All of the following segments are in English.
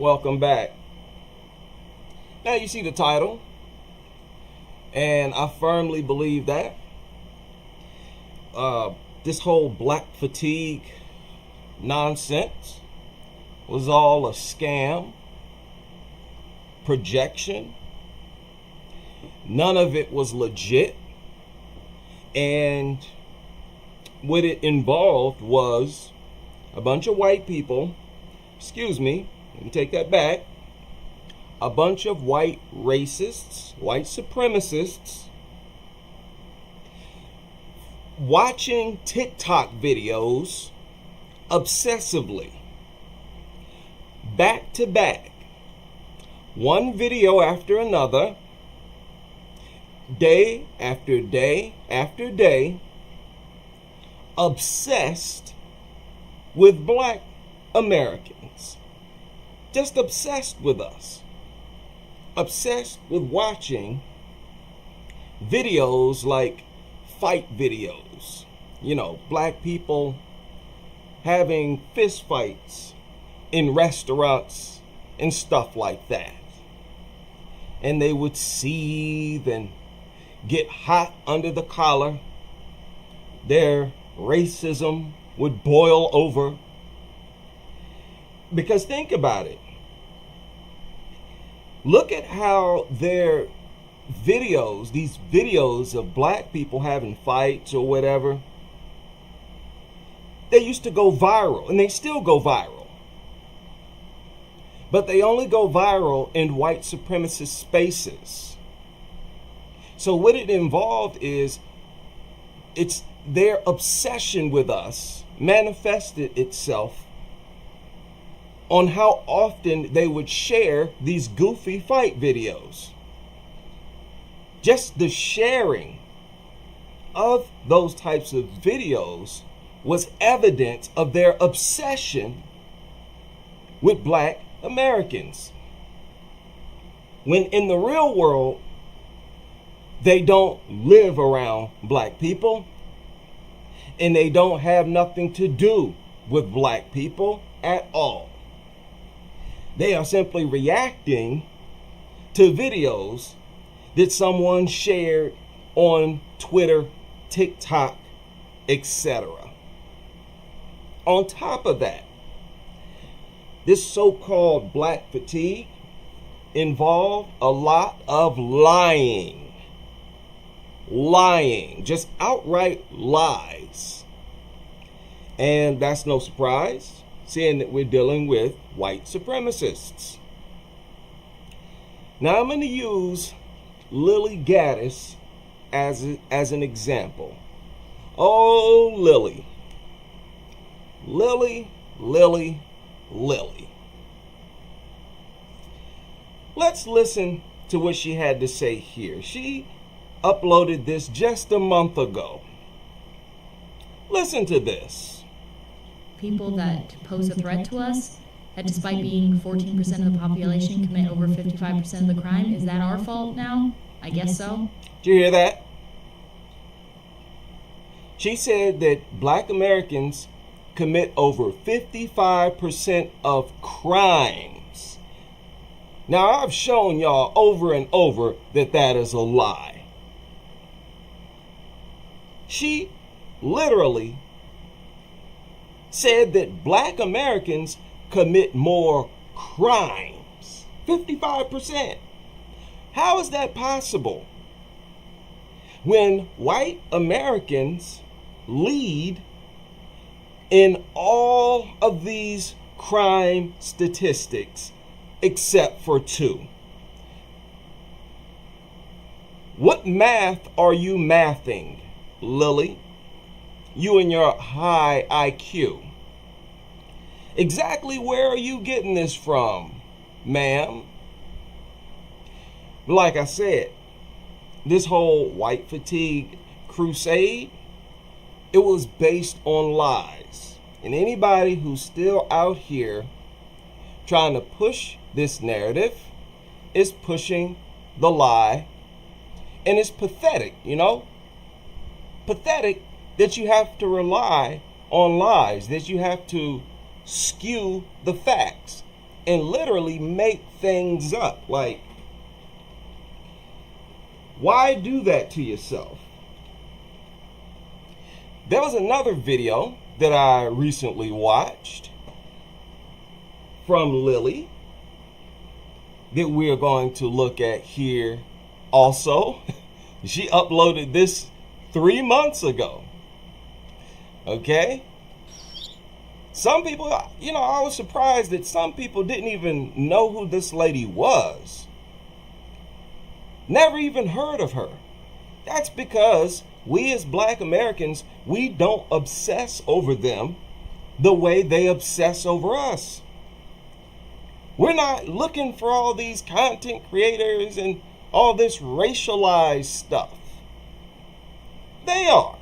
Welcome back. Now you see the title, and I firmly believe that this whole black fatigue nonsense was all a scam, projection. None of it was legit, and what it involved was a bunch of white people, let me take that back, a bunch of white racists, white supremacists, watching TikTok videos obsessively, back to back, one video after another, day after day after day, obsessed with black Americans. Just obsessed with us. Obsessed with watching videos like fight videos. You know, black people having fist fights in restaurants and stuff like that. And they would seethe and get hot under the collar. Their racism would boil over. Because think about it. Look at how their videos, these videos of black people having fights or whatever, they used to go viral, and they still go viral. But they only go viral in white supremacist spaces. So what it involved is, it's their obsession with us manifested itself on how often they would share these goofy fight videos. Just the sharing of those types of videos was evidence of their obsession with black Americans. When in the real world, they don't live around black people, and they don't have nothing to do with black people at all. They are simply reacting to videos that someone shared on Twitter, TikTok, etc. On top of that, this so-called black fatigue involved a lot of lying. Lying, just outright lies. And that's no surprise, seeing that we're dealing with white supremacists. Now I'm going to use Lily Gaddis as an example. Oh, Lily. Lily. Let's listen to what she had to say here. She uploaded this just a month ago. Listen to this. People that pose a threat to us, that despite being 14% of the population commit over 55% of the crime. Is that our fault now? I guess so. Did you hear that? She said that black Americans commit over 55% of crimes. Now, I've shown y'all over and over that that is a lie. She literally said that black Americans commit more crimes. 55%. How is that possible? When white Americans lead in all of these crime statistics except for two. What math are you mathing, Lily? You and your high IQ. Exactly where are you getting this from, ma'am? Like I said, this whole white fatigue crusade, it was based on lies. And anybody who's still out here trying to push this narrative is pushing the lie. And it's pathetic, you know? Pathetic that you have to rely on lies, that you have to skew the facts. and literally make things up. Like, why do that to yourself? There was another video that I recently watched from Lily that we're going to look at here also. She uploaded this 3 months ago. Okay? Some people, I was surprised that some people didn't even know who this lady was. Never even heard of her. That's because we as Black Americans, we don't obsess over them the way they obsess over us. We're not looking for all these content creators and all this racialized stuff. They are.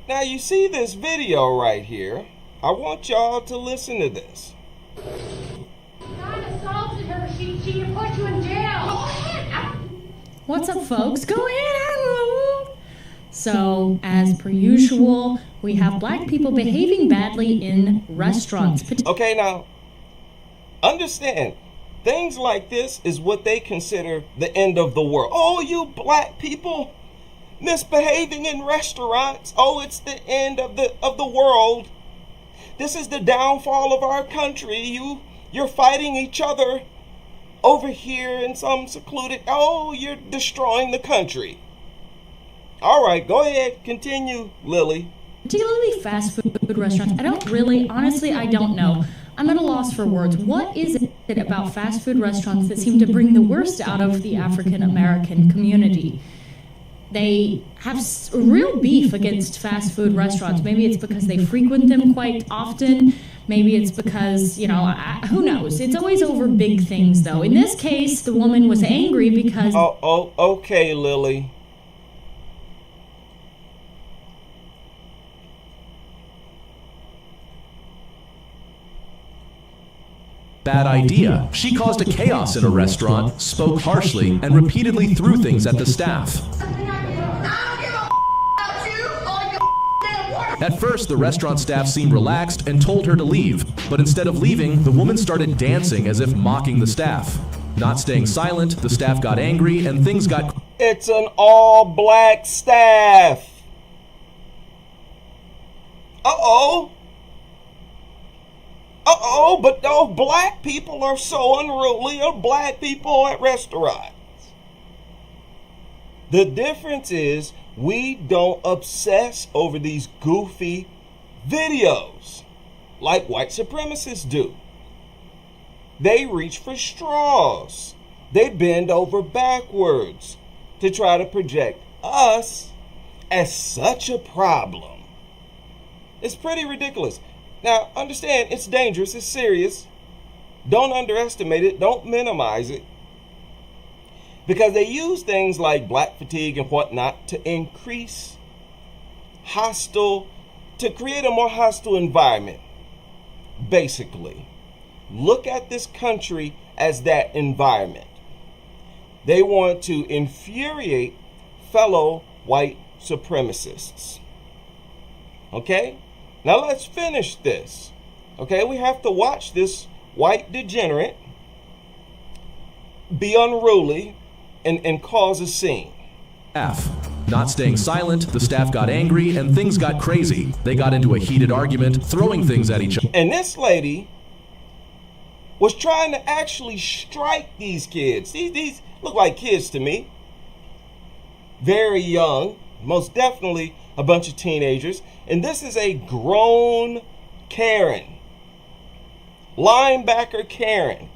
Now you see this video right here. I want y'all to listen to this. God assaulted her. She put you in jail. Go ahead. What's up, folks? Go ahead. So, as per usual, we have Black people behaving badly in restaurants. Okay, now, understand, things like this is what they consider the end of the world. Oh, you Black people misbehaving in restaurants. Oh, it's the end of the world. This is the downfall of our country. You're fighting each other over here in some secluded. Oh, you're destroying the country. All right, go ahead, continue, Lily. Particularly fast food restaurants. Honestly, I don't know. I'm at a loss for words. What is it about fast food restaurants that seem to bring the worst out of the African American community? They have real beef against fast food restaurants. Maybe it's because they frequent them quite often. Maybe it's because, who knows? It's always over big things, though. In this case, the woman was angry because... Oh, okay, Lily. Bad idea. She caused a chaos in a restaurant, spoke harshly, and repeatedly threw things at the staff. At first, the restaurant staff seemed relaxed and told her to leave, but instead of leaving, the woman started dancing as if mocking the staff. Not staying silent, the staff got angry and things got... It's an all-Black staff. But those Black people are so unruly, or Black people at restaurants. The difference is we don't obsess over these goofy videos like white supremacists do. They reach for straws. They bend over backwards to try to project us as such a problem. It's pretty ridiculous. Now, understand, it's dangerous, it's serious. Don't underestimate it, don't minimize it. Because they use things like Black fatigue and whatnot to increase to create a more hostile environment. Basically, look at this country as that environment. They want to infuriate fellow white supremacists. Okay? Now let's finish this. Okay, we have to watch this white degenerate be unruly and cause a scene. Not staying silent, the staff got angry and things got crazy. They got into a heated argument, throwing things at each other. And this lady was trying to actually strike these kids. These look like kids to me. Very young, most definitely a bunch of teenagers. And this is a grown Karen. Linebacker Karen.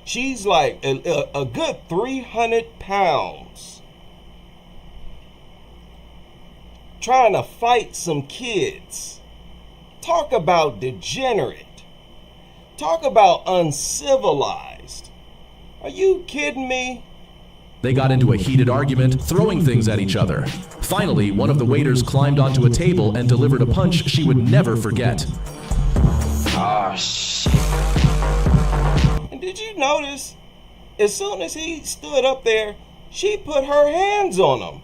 She's like a good 300 pounds. Trying to fight some kids. Talk about degenerate. Talk about uncivilized. Are you kidding me? They got into a heated argument, throwing things at each other. Finally, one of the waiters climbed onto a table and delivered a punch she would never forget. Oh, shit. And did you notice, as soon as he stood up there, she put her hands on him?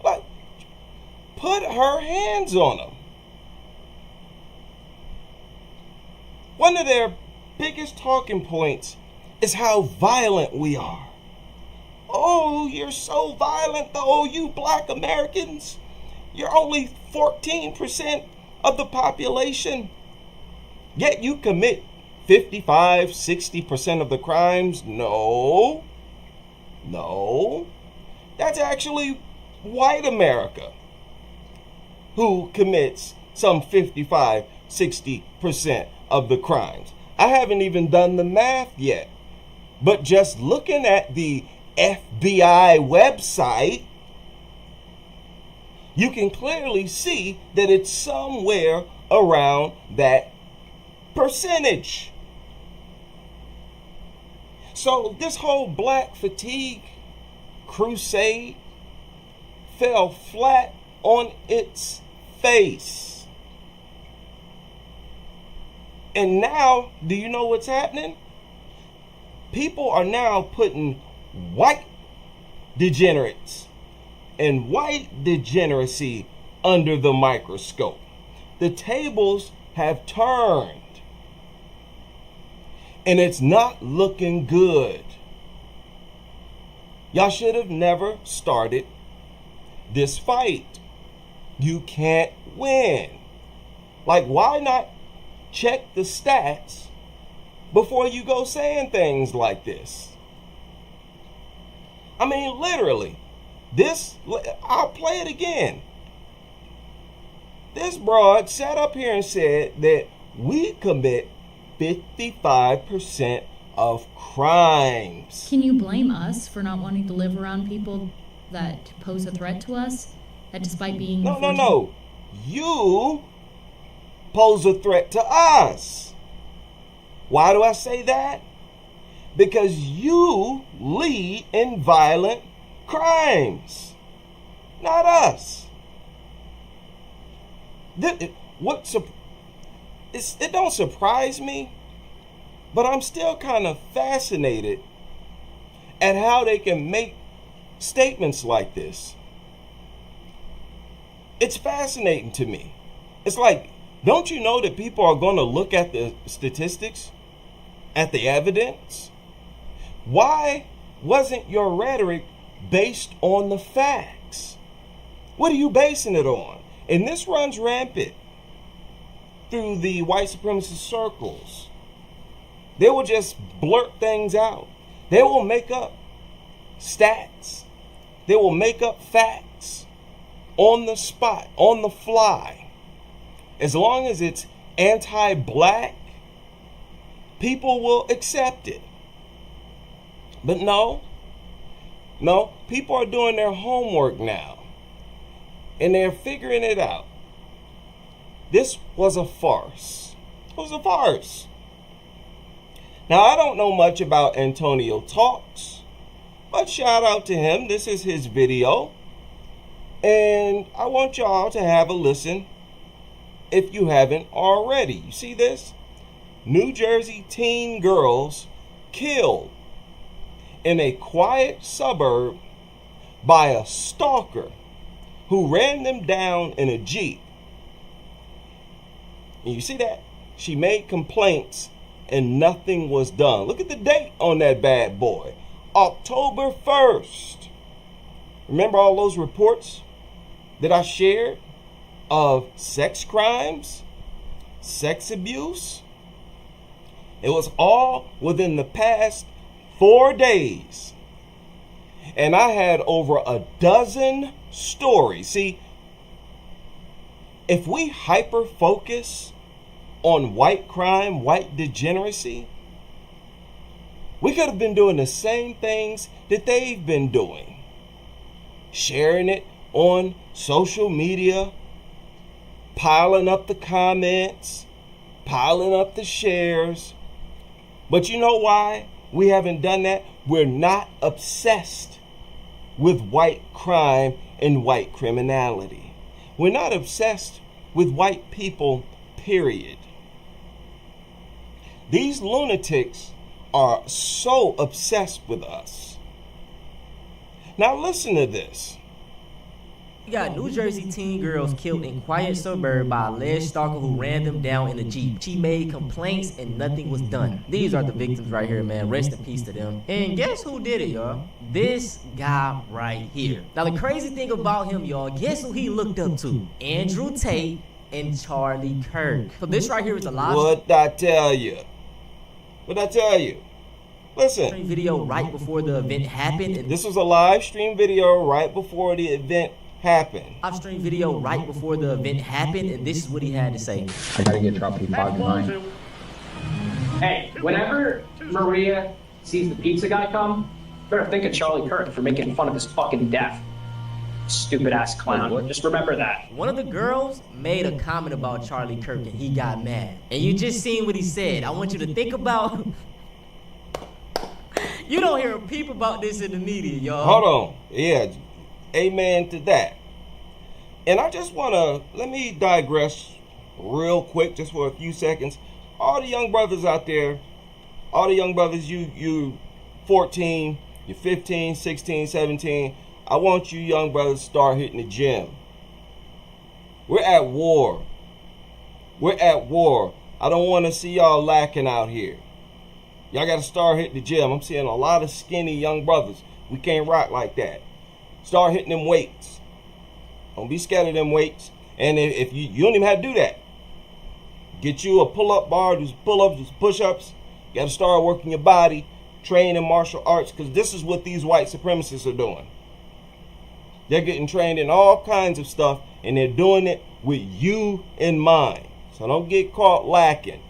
Like, put her hands on them. One of their biggest talking points is how violent we are. Oh, you're so violent, though, you black Americans. You're only 14% of the population. Yet you commit 55, 60% of the crimes. No. That's actually white America who commits some 55, 60% of the crimes. I haven't even done the math yet. But just looking at the FBI website, you can clearly see that it's somewhere around that percentage. So this whole black fatigue crusade fell flat on its face. And now, do you know what's happening? People are now putting white degenerates and white degeneracy under the microscope. The tables have turned. And it's not looking good. Y'all should have never started this fight. You can't win. Like, why not check the stats before you go saying things like this? I mean, literally, I'll play it again. This broad sat up here and said that we commit 55% of crimes. Can you blame us for not wanting to live around people that pose a threat to us? That despite being... No. You pose a threat to us. Why do I say that? Because you lead in violent crimes, not us. It don't surprise me, but I'm still kind of fascinated at how they can make statements like this. It's fascinating to me. It's like, don't you know that people are going to look at the statistics, at the evidence? Why wasn't your rhetoric based on the facts? What are you basing it on? And this runs rampant through the white supremacist circles. They will just blurt things out. They will make up stats. They will make up facts on the spot, on the fly. As long as it's anti-black, people will accept it. But no, people are doing their homework now. And they're figuring it out. This was a farce. It was a farce. Now, I don't know much about Antonio Talks, but shout out to him. This is his video. And I want y'all to have a listen if you haven't already. You see this? New Jersey teen girls killed in a quiet suburb by a stalker who ran them down in a Jeep. And you see that? She made complaints and nothing was done. Look at the date on that bad boy. October 1st. Remember all those reports that I shared of sex crimes, sex abuse? It was all within the past 4 days. And I had over a dozen stories. See, if we hyper focus on white crime, white degeneracy, we could have been doing the same things that they've been doing. Sharing it on social media, piling up the comments, piling up the shares. But you know why we haven't done that? We're not obsessed with white crime and white criminality. We're not obsessed with white people, period. These lunatics are so obsessed with us. Now listen to this. We got New Jersey teen girls killed in quiet suburb by alleged stalker who ran them down in a Jeep. She made complaints and nothing was done. These are the victims right here, man. Rest in peace to them. And guess who did it, y'all? This guy right here. Now, the crazy thing about him, y'all, guess who he looked up to? Andrew Tate and Charlie Kirk. So this right here is a live What'd I tell you? What'd I tell you? Listen. Video right before the event happened. And This was a live stream video right before the event happened. live stream video right before the event happened, and this is what he had to say. I gotta get Tropic 5 9. Hey, whenever Maria sees the pizza guy come, better think of Charlie Kirk for making fun of his fucking death. Stupid ass clown. Just remember that. One of the girls made a comment about Charlie Kirk and he got mad. And you just seen what he said. I want you to think about. You don't hear a peep about this in the media, y'all. Hold on. Yeah. Amen to that. And I just want to, let me digress real quick, just for a few seconds. All the young brothers out there, all the young brothers, you 14, you're 15, 16, 17, I want you young brothers to start hitting the gym. We're at war. We're at war. I don't want to see y'all lacking out here. Y'all got to start hitting the gym. I'm seeing a lot of skinny young brothers. We can't rock like that. Start hitting them weights. Don't be scared of them weights. And if you don't even have to do that. Get you a pull-up bar, do pull-ups, do push-ups. You got to start working your body, train in martial arts, because this is what these white supremacists are doing. They're getting trained in all kinds of stuff, and they're doing it with you in mind. So don't get caught lacking.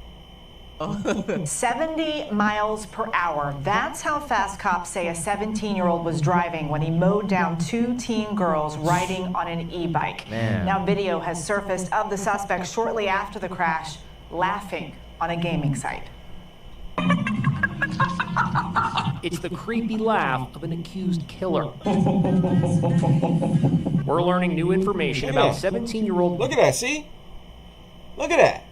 70 miles per hour. That's how fast cops say a 17-year-old was driving when he mowed down two teen girls riding on an e-bike. Man. Now video has surfaced of the suspect shortly after the crash, laughing on a gaming site. It's the creepy laugh of an accused killer. We're learning new information about 17-year-old... Look at that, see? Look at that.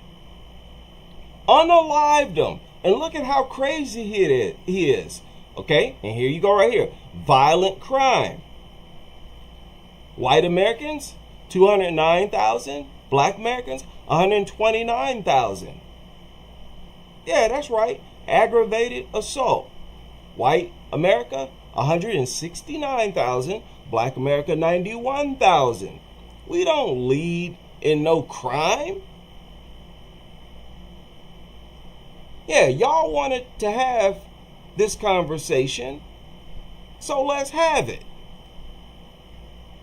Unalived him. And look at how crazy he is. Okay? And here you go right here. Violent crime. White Americans, 209,000. Black Americans, 129,000. Yeah, that's right. Aggravated assault. White America, 169,000. Black America, 91,000. We don't lead in no crime. Yeah, y'all wanted to have this conversation, so let's have it.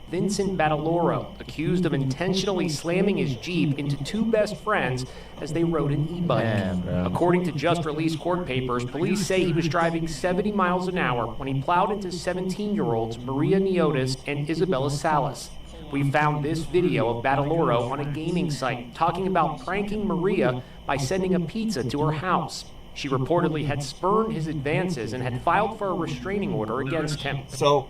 Vincent Battaloro, accused of intentionally slamming his Jeep into two best friends as they rode an e-bike. According to just released court papers, police say he was driving 70 miles an hour when he plowed into 17-year-olds Maria Niotis and Isabella Salas. We found this video of Battaloro on a gaming site talking about pranking Maria by sending a pizza to her house. She reportedly had spurned his advances and had filed for a restraining order against him. So,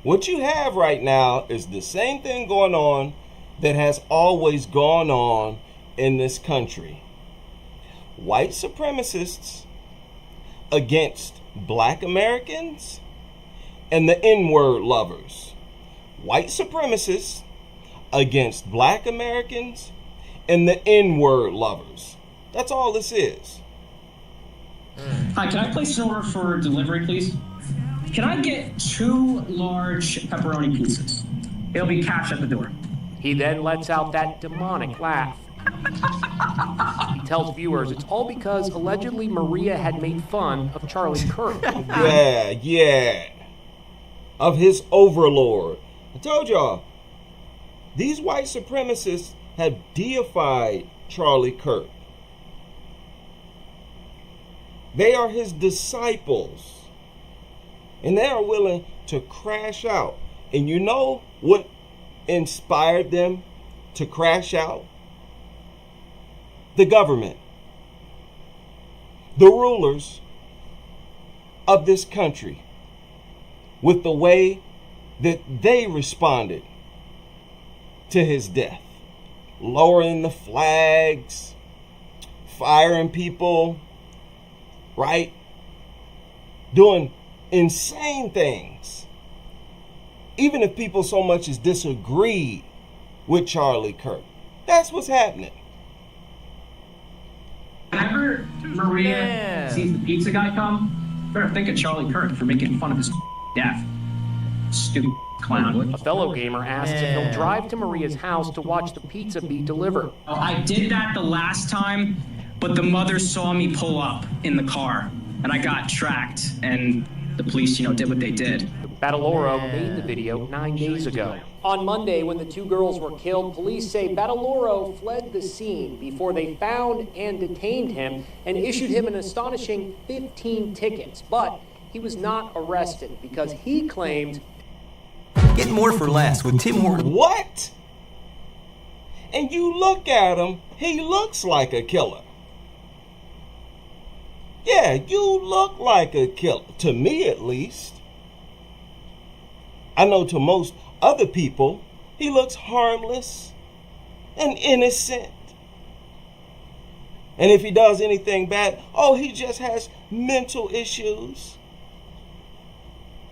what you have right now is the same thing going on that has always gone on in this country. White supremacists against black Americans and the N-word lovers. White supremacists against black Americans and the N-word lovers. That's all this is. Hi, can I place an order for delivery, please? Can I get 2 large pepperoni pizzas? It'll be cash at the door. He then lets out that demonic laugh. He tells viewers it's all because allegedly Maria had made fun of Charlie Kirk. Yeah. Of his overlord. I told y'all, these white supremacists have deified Charlie Kirk. They are his disciples. And they are willing to crash out. And you know what inspired them to crash out? The government. The rulers of this country. With the way that they responded to his death. Lowering the flags. Firing people. Right? Doing insane things. Even if people so much as disagree with Charlie Kirk. That's what's happening. Whenever Maria sees the pizza guy come, better think of Charlie Kirk for making fun of his death. Stupid clown. A fellow gamer asked if he'll drive to Maria's house to watch the pizza be delivered. Oh, I did that the last time, but the mother saw me pull up in the car, and I got tracked, and the police, did what they did. Bataloro made the video 9 days ago. On Monday, when the 2 girls were killed, police say Bataloro fled the scene before they found and detained him and issued him an astonishing 15 tickets. But he was not arrested because he claimed... Get more for less with Tim Hortons. What? And you look at him, he looks like a killer. Yeah, you look like a killer. To me, at least. I know to most other people, he looks harmless and innocent. And if he does anything bad, oh, he just has mental issues.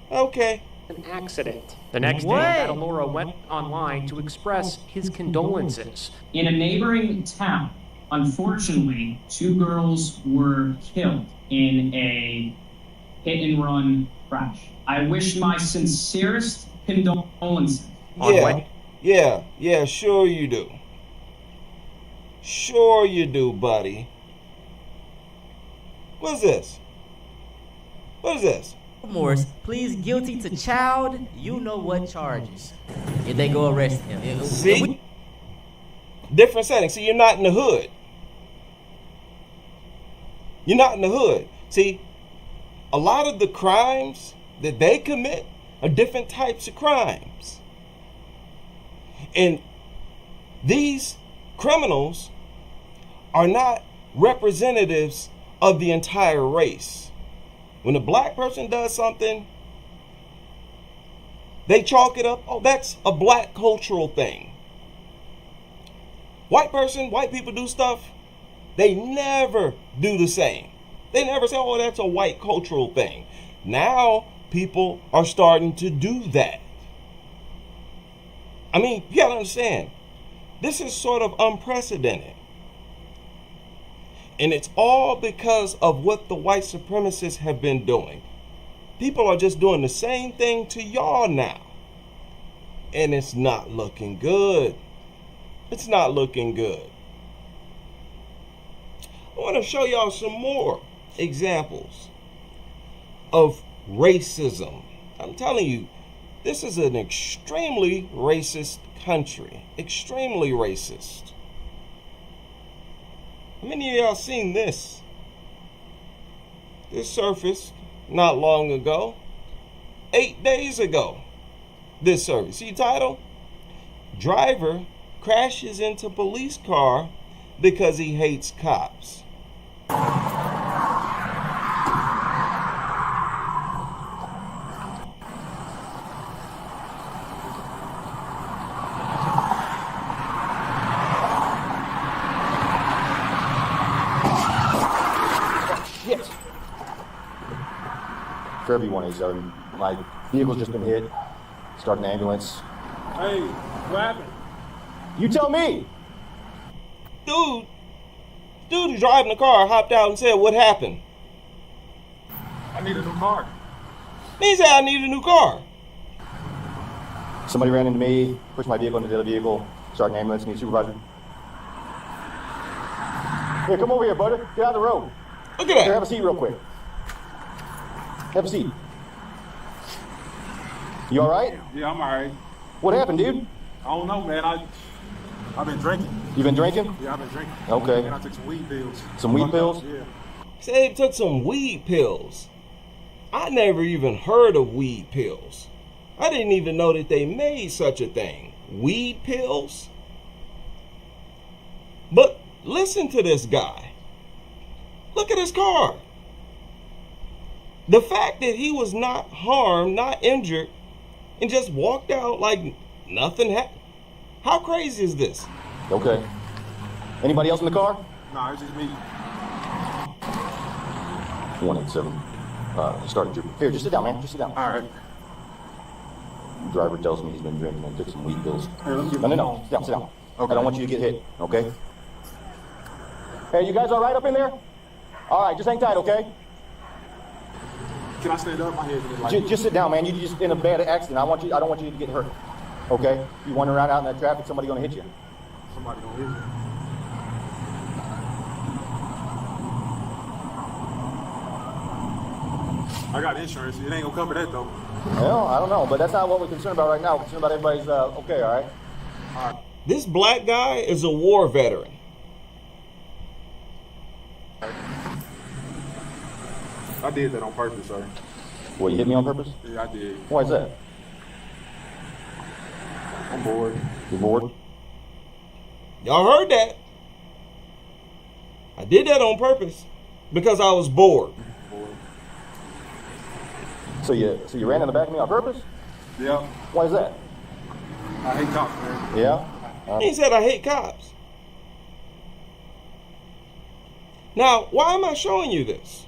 Okay. An accident. The next day, Bataloro went online to express his condolences. In a neighboring town, unfortunately, 2 girls were killed in a hit-and-run crash. I wish my sincerest condolences. Yeah, sure you do. Sure you do, buddy. What's this? What is this? Morris pleads guilty to child, you know what charges. If they go arrest him. See? Different setting. See, you're not in the hood. You're not in the hood. See, a lot of the crimes that they commit are different types of crimes. And these criminals are not representatives of the entire race. When a black person does something, they chalk it up, oh, that's a black cultural thing. White people do stuff, they never do the same. They never say, oh, that's a white cultural thing. Now, people are starting to do that. I mean, you gotta understand, this is sort of unprecedented. And it's all because of what the white supremacists have been doing. People are just doing the same thing to y'all now. And it's not looking good. It's not looking good. I want to show y'all some more examples of racism. I'm telling you, this is an extremely racist country. Extremely racist. How many of y'all seen this? This surfaced not long ago. 8 days ago. This surfaced. See title? Driver crashes into police car because he hates cops. Fairview 187. My vehicle's just been hit. Start an ambulance. Hey, what happened? You tell me! Dude who's driving the car hopped out and said, what happened? I need a new car. He said, I need a new car. Somebody ran into me, pushed my vehicle into the other vehicle, start an ambulance, need a supervisor. Here, come over here, buddy. Get out of the road. Look at that. Here, have a seat real quick. Have a seat. You all right? Yeah, I'm all right. What happened, dude? I don't know, man. I've been drinking. You been drinking? Yeah, I've been drinking. Okay. And I took some weed pills. Some weed pills? Yeah. Say he took some weed pills. I never even heard of weed pills. I didn't even know that they made such a thing. Weed pills? But listen to this guy. Look at his car. The fact that he was not harmed, not injured, and just walked out like nothing happened. How crazy is this? Okay. Anybody else in the car? No, it's just me. 187. Starting to. Here, just sit down, man. Just sit down. All right. driver tells me he's been drinking and took some weed pills. Hey, let me get No. Sit down, sit down. Okay. I don't want you to get hit, okay? Hey, you guys all right up in there? All right, just hang tight, okay? Can I stand up? My head's like... Just sit down, man. You're just in a bad accident. I don't want you to get hurt, okay? You wander around out in that traffic, somebody gonna hit you. Somebody gonna hit me. I got insurance. It ain't gonna cover that though. Well, I don't know, but that's not what we're concerned about right now. We're concerned about everybody's okay, all right? All right. This black guy is a war veteran. I did that on purpose, sir. Well, you hit me on purpose? Yeah, I did. Why is that? I'm bored. You're bored? Y'all heard that? I did that on purpose because I was bored. So you ran in the back of me on purpose? Yeah. Why is that? I hate cops, man. Yeah? He said I hate cops. Now, why am I showing you this?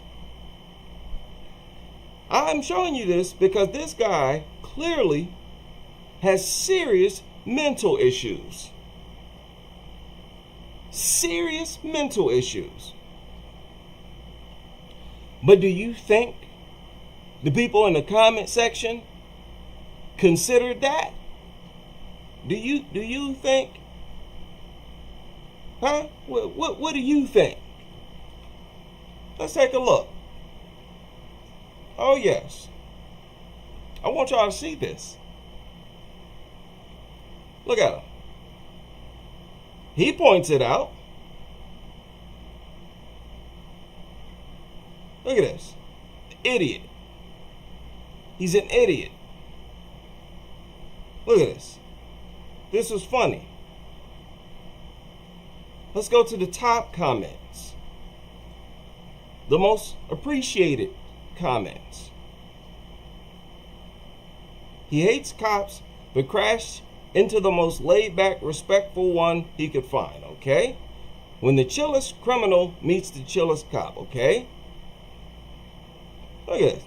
I'm showing you this because this guy clearly has serious mental issues. Serious mental issues. But do you think the people in the comment section considered that? Do you think? Huh? What do you think? Let's take a look. Oh yes. I want y'all to see this. Look at him. He points it out. Look at this. Idiot. He's an idiot. Look at this. This was funny. Let's go to the top comments. The most appreciated comments. He hates cops, but crashed into the most laid-back, respectful one he could find, okay? When the chillest criminal meets the chillest cop, okay? Look at this.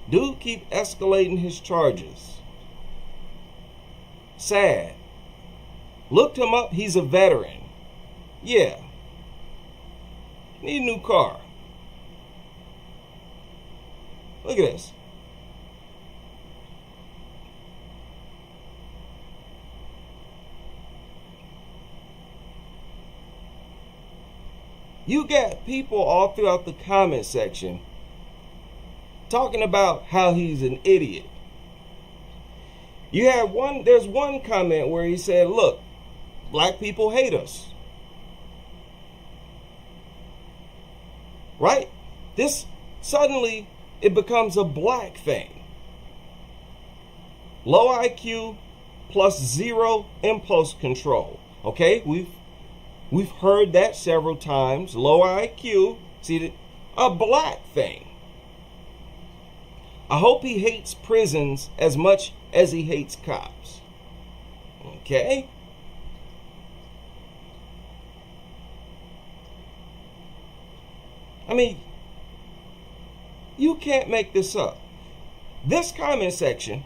Dude keep escalating his charges. Sad. Looked him up, he's a veteran. Yeah. Need a new car. Look at this. You got people all throughout the comment section talking about how he's an idiot. There's one comment where he said, look, black people hate us. Right? This suddenly it becomes a black thing. Low IQ plus zero impulse control. Okay, we've heard that several times. Low IQ, see, a black thing. I hope he hates prisons as much as he hates cops. Okay? I mean, you can't make this up. This comment section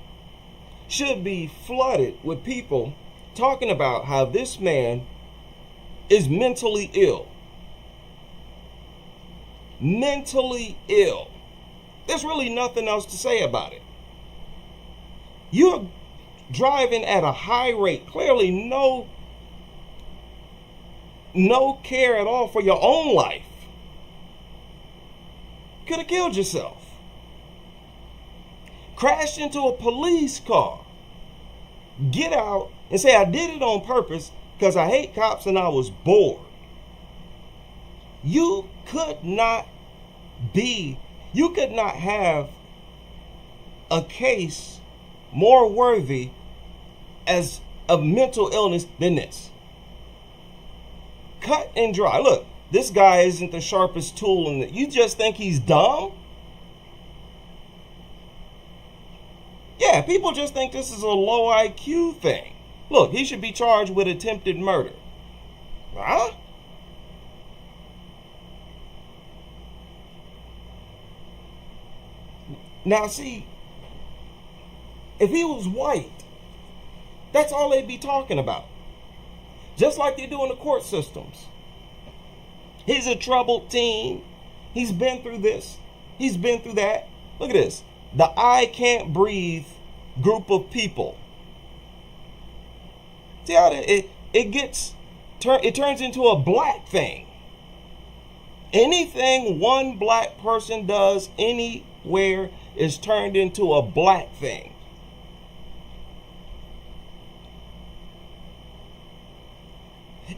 should be flooded with people talking about how this man is mentally ill. Mentally ill. There's really nothing else to say about it. You're driving at a high rate, clearly no care at all for your own life. Could have killed yourself. Crashed into a police car. Get out and say, I did it on purpose because I hate cops and I was bored. You could not have a case more worthy as of mental illness than this. Cut and dry. Look, this guy isn't the sharpest tool in the... You just think he's dumb? Yeah, people just think this is a low IQ thing. Look, he should be charged with attempted murder. Huh? Now see, If he was white, that's all they'd be talking about. Just like they do in the court systems. He's a troubled teen. He's been through this. He's been through that. Look at this. The I can't breathe group of people. See how it turns into a black thing. Anything one black person does anywhere is turned into a black thing.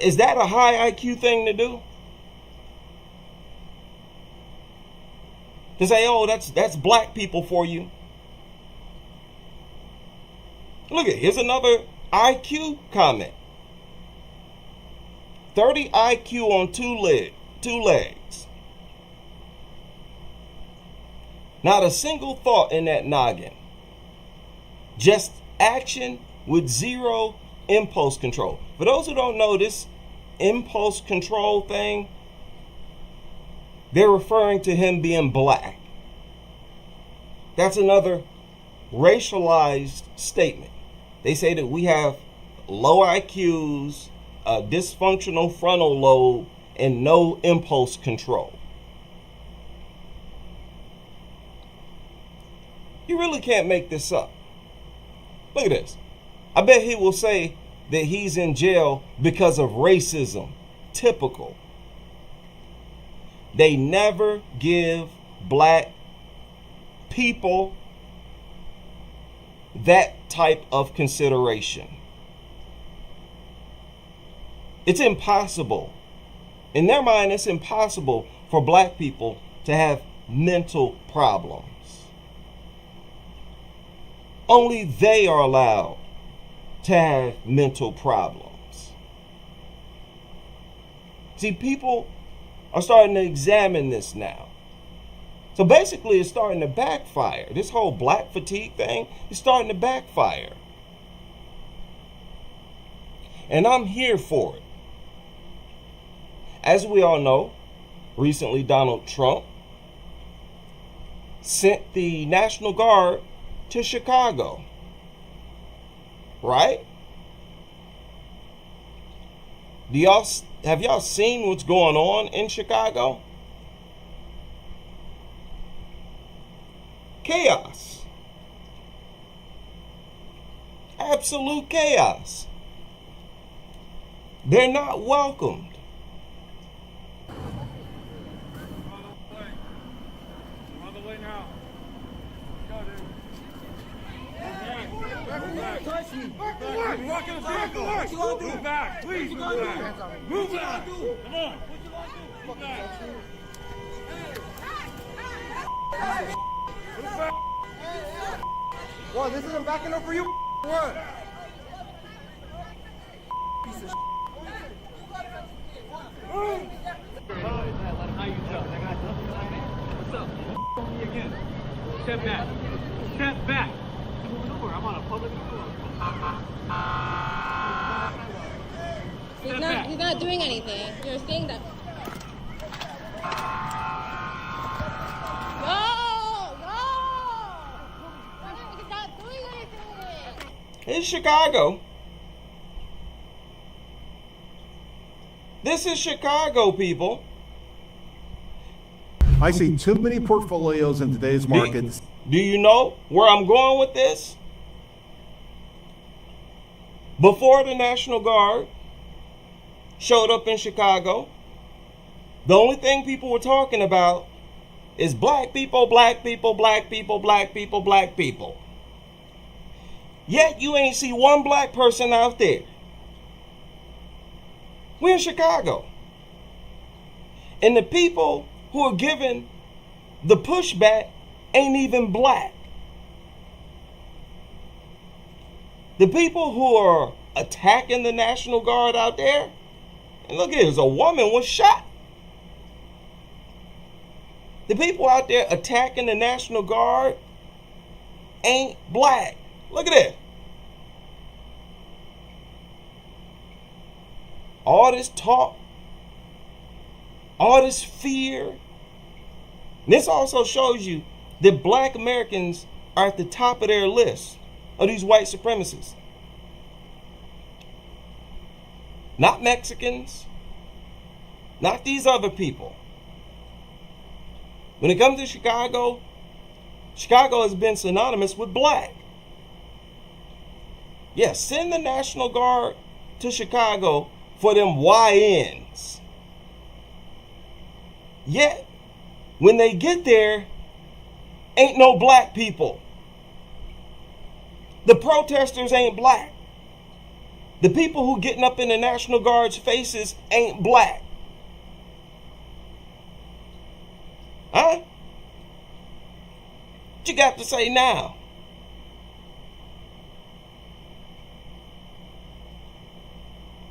Is that a high IQ thing to do? To say, oh, that's black people for you. Look at, here's another IQ comment. 30 IQ on two legs. Not a single thought in that noggin. Just action with zero impulse control. For those who don't know this impulse control thing, they're referring to him being black. That's another racialized statement. They say that we have low IQs, a dysfunctional frontal lobe, and no impulse control. You really can't make this up. Look at this. I bet he will say that he's in jail because of racism. Typical. They never give black people that type of consideration. It's impossible. In their mind, it's impossible for black people to have mental problems. Only they are allowed to have mental problems. See, people are starting to examine this now. So basically, it's starting to backfire. This whole black fatigue thing is starting to backfire. And I'm here for it. As we all know, recently Donald Trump sent the National Guard to Chicago. Right? Have y'all seen what's going on in Chicago? Chaos. Absolute chaos. They're not welcomed. On the way now. Go, dude. Touch me. Back to work. Walk in the vehicle. What you gonna do? Move back. Please move back. Move back. Come on. What you gonna do? Move back. Hey. Move back. Well, this isn't backing up for you. What? Piece of What's up? Me again. Step back. Step back. Moving over. I'm on a public road. He's not doing anything. You're saying that. He's not doing anything. It's Chicago. This is Chicago, people. I see too many portfolios in today's markets. Do you know where I'm going with this? Before the National Guard showed up in Chicago, the only thing people were talking about is black people, black people, black people, black people, black people. Yet you ain't see one black person out there. We're in Chicago. And the people who are giving the pushback ain't even black. The people who are attacking the National Guard out there, and look, here's a woman was shot. The people out there attacking the National Guard ain't black. Look at this. All this talk, all this fear. And this also shows you that black Americans are at the top of their list. of these white supremacists. Not Mexicans. Not these other people. When it comes to Chicago, Chicago has been synonymous with black. Yes, send the National Guard to Chicago for them YNs. Yet, when they get there, ain't no black people. The protesters ain't black. The people who getting up in the National Guard's faces ain't black. Huh? What you got to say now?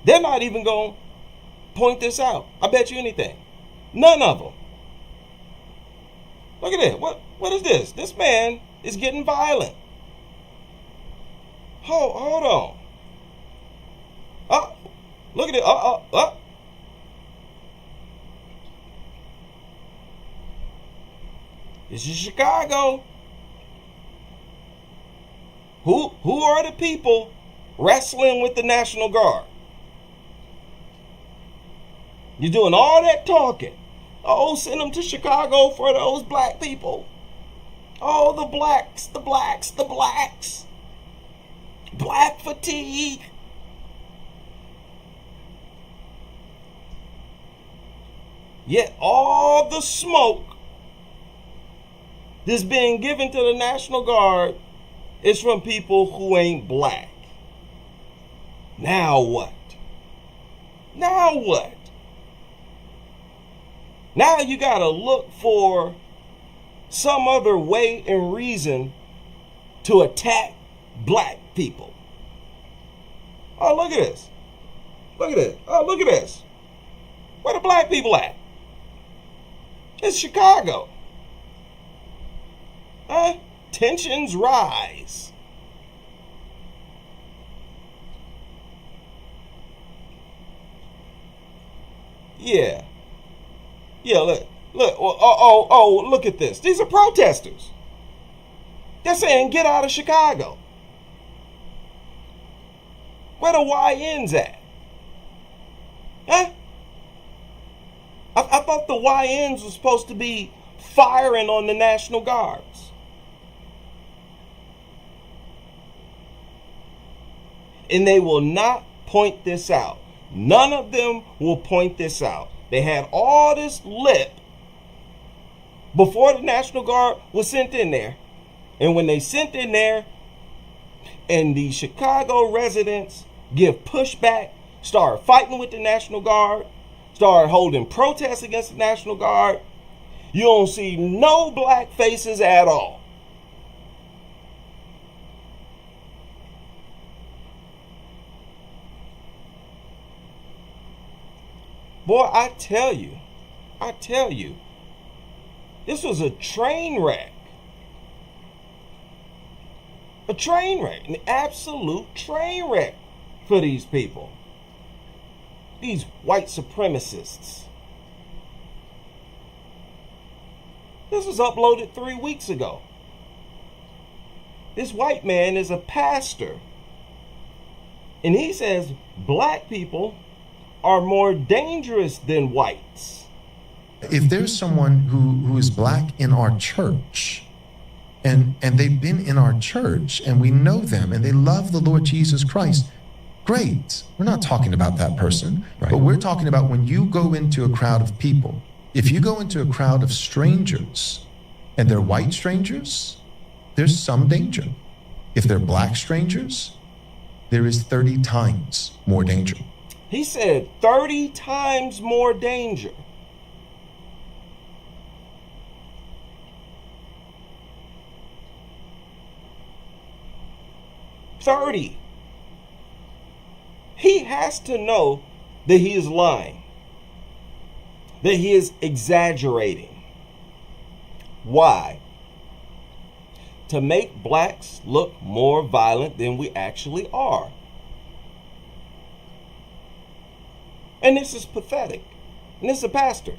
They're not even going to point this out. I bet you anything. None of them. Look at this. What is this? This man is getting violent. Hold on. Oh, look at it. This is Chicago. Who are the people wrestling with the National Guard? You're doing all that talking. Oh, send them to Chicago for those black people. Oh, the blacks. Black fatigue. Yet all the smoke that's being given to the National Guard is from people who ain't black. Now what? Now what? Now you gotta look for some other way and reason to attack black people. Oh, look at this. Look at this. Oh, look at this. Where the black people at? It's Chicago. Huh? Tensions rise. Yeah, look. Look at this. These are protesters. They're saying, get out of Chicago. Where the YNs at? Huh? I thought the YNs were supposed to be firing on the National Guards. And they will not point this out. None of them will point this out. They had all this lip before the National Guard was sent in there. And when they sent in there and the Chicago residents give pushback, start fighting with the National Guard, start holding protests against the National Guard, you don't see no black faces at all. Boy, I tell you, this was a train wreck. A train wreck, an absolute train wreck for these people. These white supremacists. This was uploaded 3 weeks ago. This white man is a pastor. And he says black people are more dangerous than whites. If there's someone who is black in our church, and they've been in our church, and we know them, and they love the Lord Jesus Christ, great. We're not talking about that person, but we're talking about when you go into a crowd of people. If you go into a crowd of strangers, and they're white strangers, there's some danger. If they're black strangers, there is 30 times more danger. He said 30 times more danger. $30. He has to know that he is lying, that he is exaggerating. Why? To make blacks look more violent than we actually are. And this is pathetic. And this is a pastor.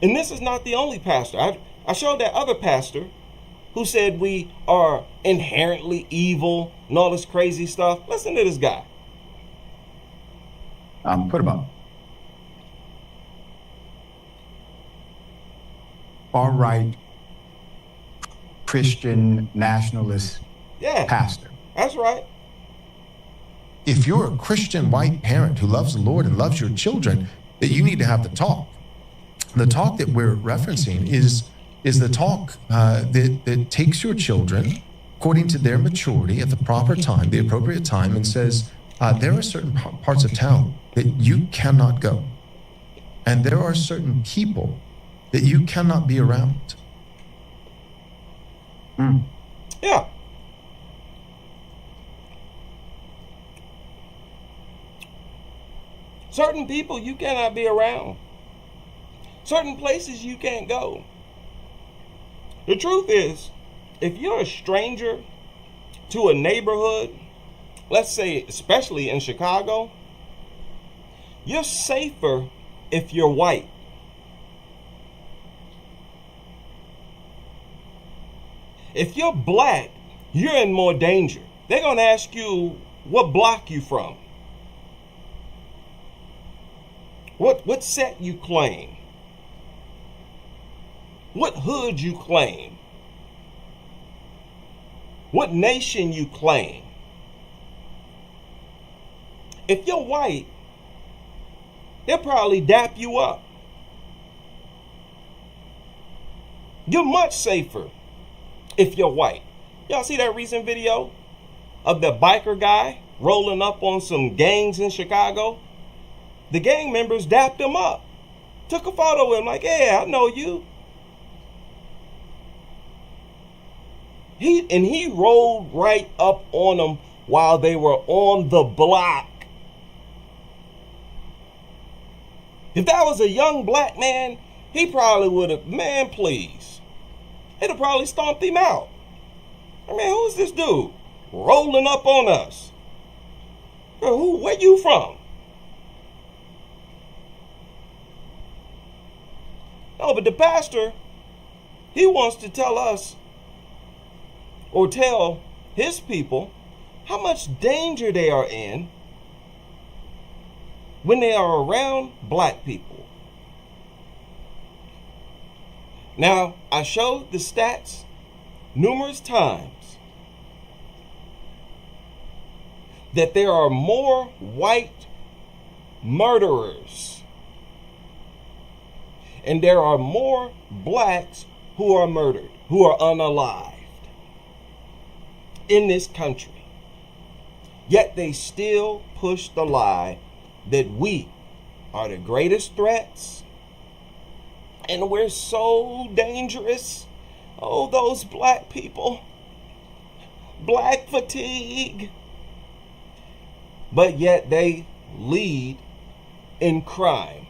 And this is not the only pastor. I showed that other pastor who said we are inherently evil and all this crazy stuff. Listen to this guy. Put him up. Far-right Christian nationalist pastor. That's right. If you're a Christian white parent who loves the Lord and loves your children, that you need to have the talk. The talk that we're referencing is the talk that takes your children according to their maturity at the proper time, the appropriate time, and says, there are certain parts of town that you cannot go. And there are certain people that you cannot be around. Yeah. Certain people you cannot be around. Certain places you can't go. The truth is, if you're a stranger to a neighborhood, let's say especially in Chicago, you're safer if you're white. If you're black, you're in more danger. They're going to ask you what block you from. What set you claim? What hood you claim? What nation you claim? If you're white, they'll probably dap you up. You're much safer if you're white. Y'all see that recent video of the biker guy rolling up on some gangs in Chicago? The gang members dapped him up. Took a photo with him like, yeah, I know you. He rolled right up on them while they were on the block. If that was a young black man, he probably would have, man, please. He'd have probably stomped him out. I mean, who's this dude rolling up on us? Where you from? No, but the pastor, he wants to tell us or tell his people how much danger they are in when they are around black people. Now, I showed the stats numerous times that there are more white murderers and there are more blacks who are murdered, who are unalived in this country. Yet they still push the lie that we are the greatest threats and we're so dangerous. Oh, those black people. Black fatigue. But yet they lead in crime.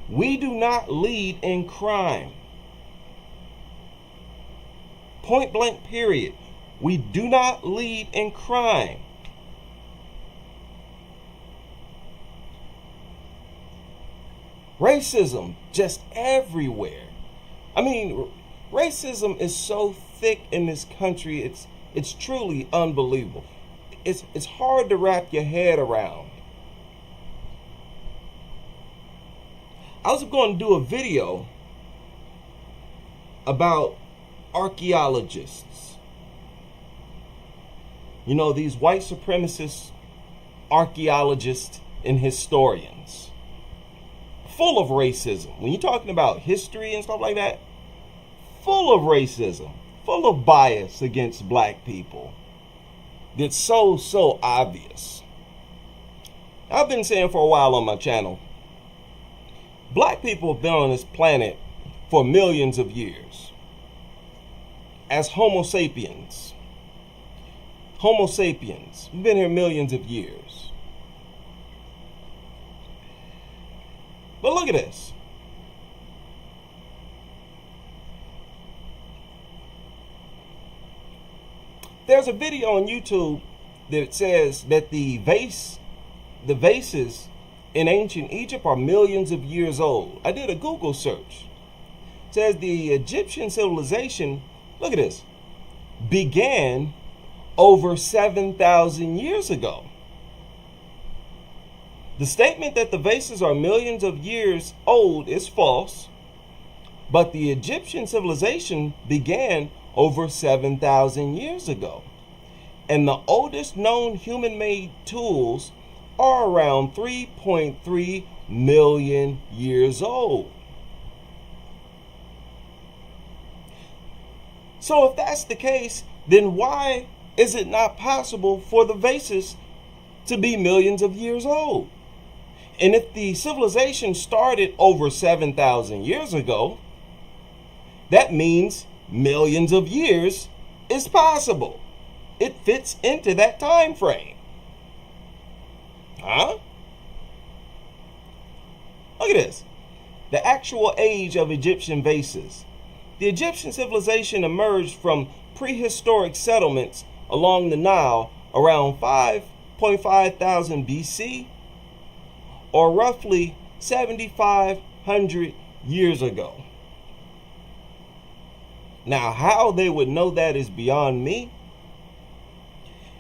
We do not lead in crime. Point blank, period. We do not lead in crime. Racism just everywhere. I mean, racism is so thick in this country, it's truly unbelievable. It's hard to wrap your head around. I was going to do a video about archaeologists. You know, these white supremacist archaeologists and historians. Full of racism. When you're talking about history and stuff like that, full of racism, full of bias against black people. That's so obvious. I've been saying for a while on my channel, black people have been on this planet for millions of years. As Homo sapiens. Homo sapiens. We've been here millions of years. But look at this. There's a video on YouTube that says that the vases in ancient Egypt are millions of years old. I did a Google search. It says the Egyptian civilization look at this, began over 7,000 years ago. The statement that the vases are millions of years old is false, but the Egyptian civilization began over 7,000 years ago. And the oldest known human-made tools are around 3.3 million years old. So if that's the case, then why is it not possible for the vases to be millions of years old? And if the civilization started over 7,000 years ago, that means millions of years is possible. It fits into that time frame. Huh? Look at this. The actual age of Egyptian vases. The Egyptian civilization emerged from prehistoric settlements along the Nile around 5.5 thousand BC, or roughly 7,500 years ago. Now, how they would know that is beyond me,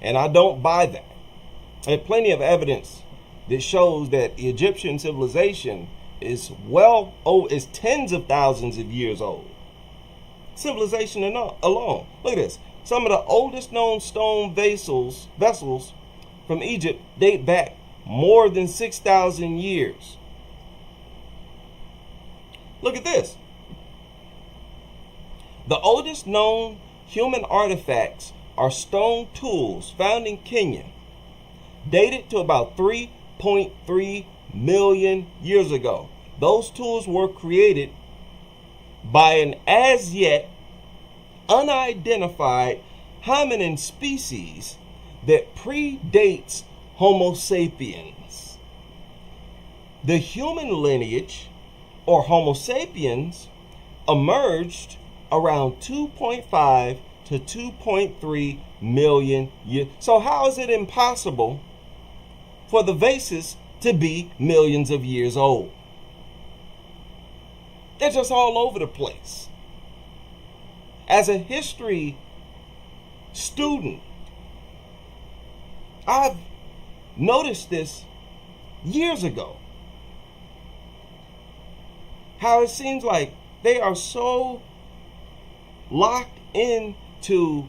and I don't buy that. There's plenty of evidence that shows that the Egyptian civilization is is tens of thousands of years old. Civilization alone. Look at this. Some of the oldest known stone vessels from Egypt date back more than 6,000 years. Look at this. The oldest known human artifacts are stone tools found in Kenya, dated to about 3.3 million years ago. Those tools were created by an as yet unidentified hominin species that predates Homo sapiens. The human lineage, or Homo sapiens, emerged around 2.5 to 2.3 million years. So how is it impossible for the vases to be millions of years old? They're just all over the place. As a history student, I've noticed this years ago. How it seems like they are so locked into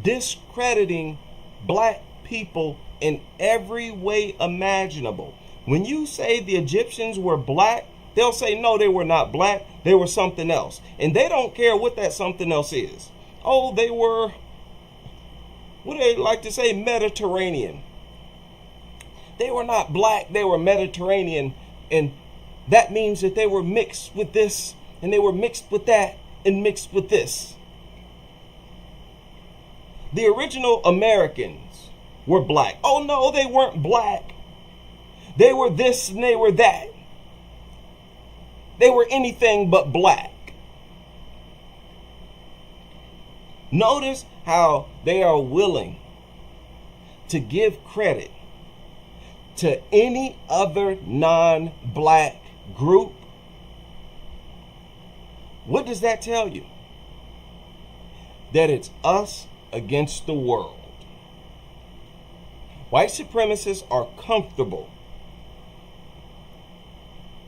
discrediting black people in every way imaginable. When you say the Egyptians were black, they'll say, no, they were not black. They were something else. And they don't care what that something else is. Oh, they were, what do they like to say, Mediterranean. They were not black. They were Mediterranean. And that means that they were mixed with this, and they were mixed with that, and mixed with this. The original Americans were black. Oh, no, they weren't black. They were this and they were that. They were anything but black. Notice how they are willing to give credit to any other non-black group. What does that tell you? That it's us against the world. White supremacists are comfortable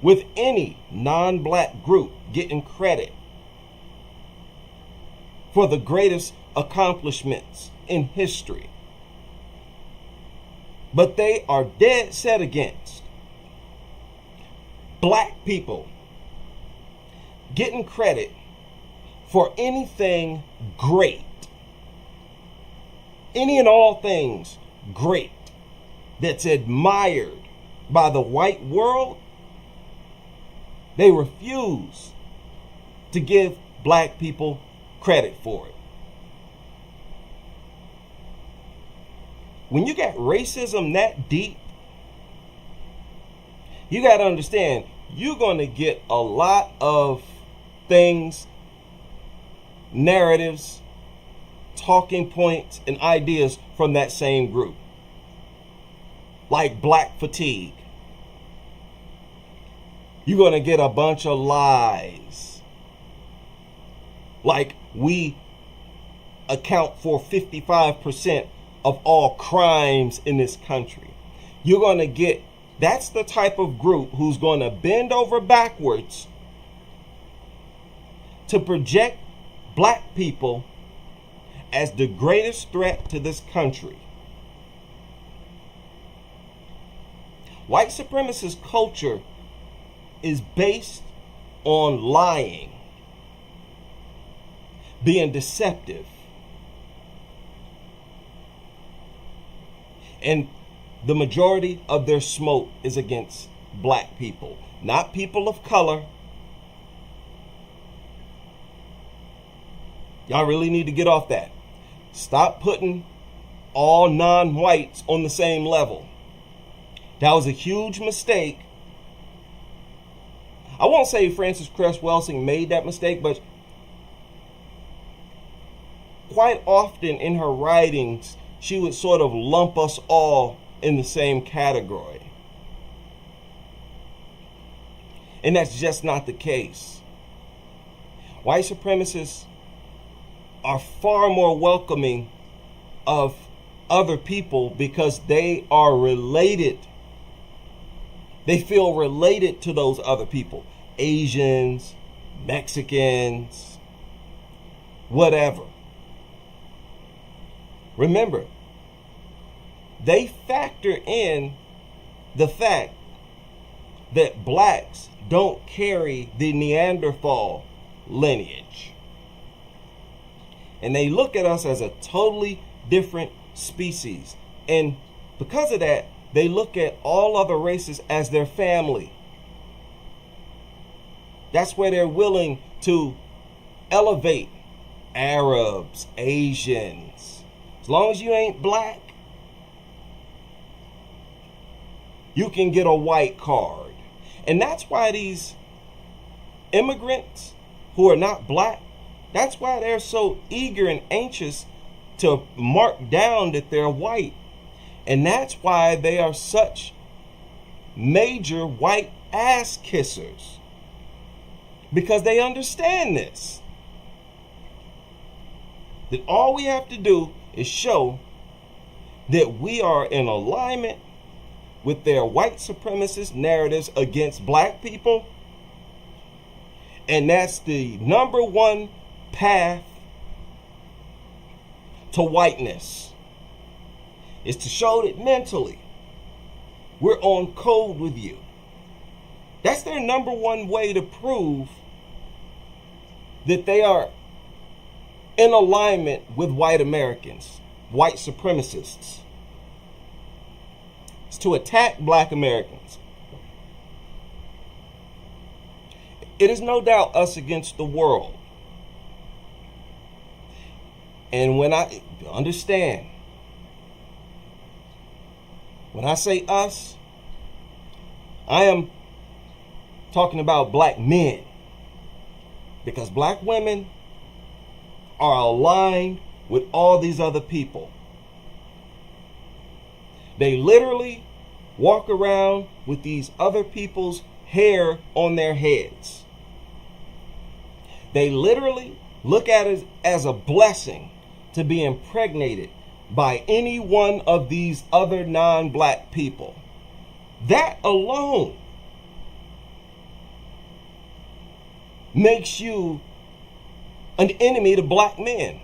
with any non-black group getting credit for the greatest accomplishments in history. But they are dead set against black people getting credit for anything great. Any and all things great that's admired by the white world. They refuse to give black people credit for it. When you got racism that deep, you got to understand, you're going to get a lot of things, narratives, talking points, and ideas from that same group. Like black fatigue. You're going to get a bunch of lies. Like we account for 55% of all crimes in this country. You're going to get, that's the type of group who's going to bend over backwards to project black people as the greatest threat to this country. White supremacist culture is based on lying, being deceptive. And the majority of their smoke is against black people, not people of color. Y'all really need to get off that. Stop putting all non-whites on the same level. That was a huge mistake. I won't say Frances Cress Welsing made that mistake, but quite often in her writings, she would sort of lump us all in the same category. And that's just not the case. White supremacists are far more welcoming of other people because they are related. They feel related to those other people. Asians, Mexicans, whatever. Remember, they factor in the fact that blacks don't carry the Neanderthal lineage. And they look at us as a totally different species. And because of that, they look at all other races as their family. That's where they're willing to elevate Arabs, Asians. As long as you ain't black, you can get a white card. And that's why these immigrants who are not black, that's why they're so eager and anxious to mark down that they're white. And that's why they are such major white ass kissers. Because they understand this. That all we have to do is show that we are in alignment with their white supremacist narratives against black people. And that's the number one path to whiteness, is to show that mentally we're on code with you. That's their number one way to prove that they are in alignment with white Americans, white supremacists. It's to attack black Americans. It is no doubt us against the world. And when I understand, when I say us, I am talking about black men. Because black women are aligned with all these other people. They literally walk around with these other people's hair on their heads. They literally look at it as a blessing to be impregnated by any one of these other non-black people. That alone makes you an enemy to black men.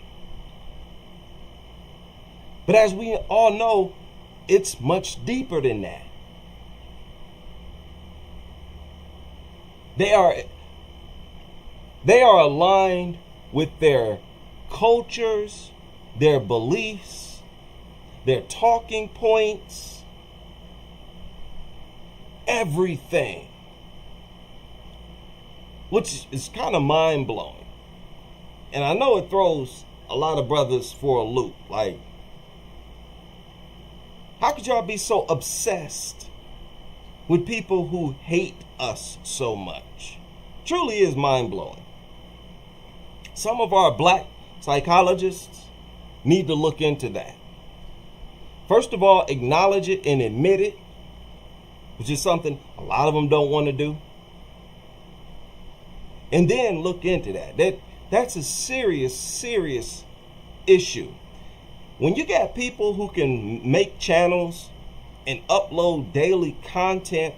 But as we all know, it's much deeper than that. They are aligned with their cultures, their beliefs, their talking points, everything. Which is kind of mind-blowing. And I know it throws a lot of brothers for a loop. Like, how could y'all be so obsessed with people who hate us so much? Truly is mind-blowing. Some of our black psychologists need to look into that. First of all, acknowledge it and admit it, which is something a lot of them don't want to do. And then look into that. That's a serious issue. When you got people who can make channels and upload daily content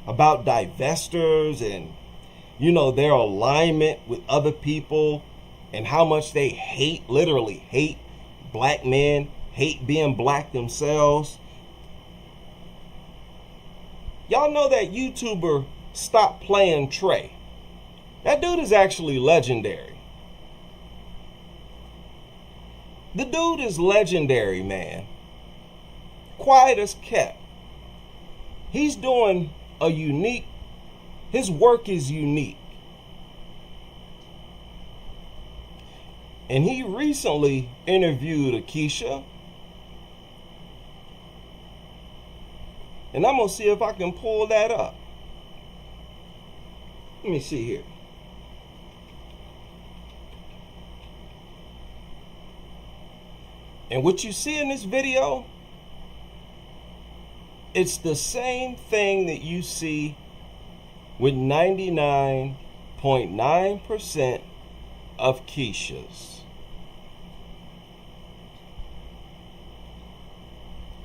about divestors and, you know, their alignment with other people and how much they hate, literally hate black men, hate being black themselves. Y'all know that YouTuber Stop Playing Trey. That dude is actually legendary. The dude is legendary, man. Quiet as kept. He's doing a unique, his work is unique. And he recently interviewed Akeisha. And I'm going to see if I can pull that up. Let me see here. And what you see in this video, it's the same thing that you see with 99.9% of Keisha's.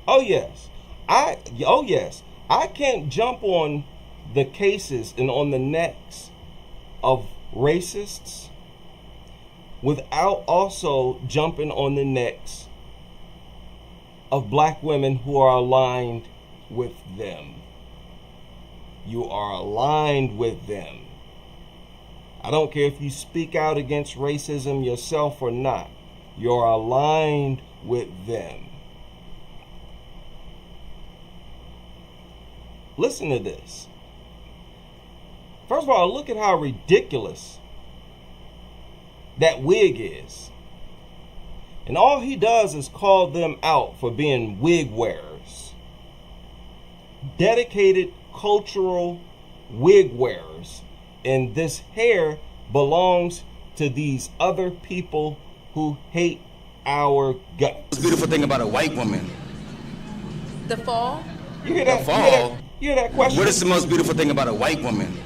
Oh yes, I can't jump on the cases and on the necks of racists without also jumping on the necks of black women who are aligned with them. You are aligned with them. I don't care if you speak out against racism yourself or not. You're aligned with them. Listen to this. First of all, look at how ridiculous that wig is. And all he does is call them out for being wig wearers. Dedicated cultural wig wearers. And this hair belongs to these other people who hate our guts. The beautiful thing about a white woman. The fall? You hear that? The fall? You hear that question? What is the most beautiful thing about a white woman?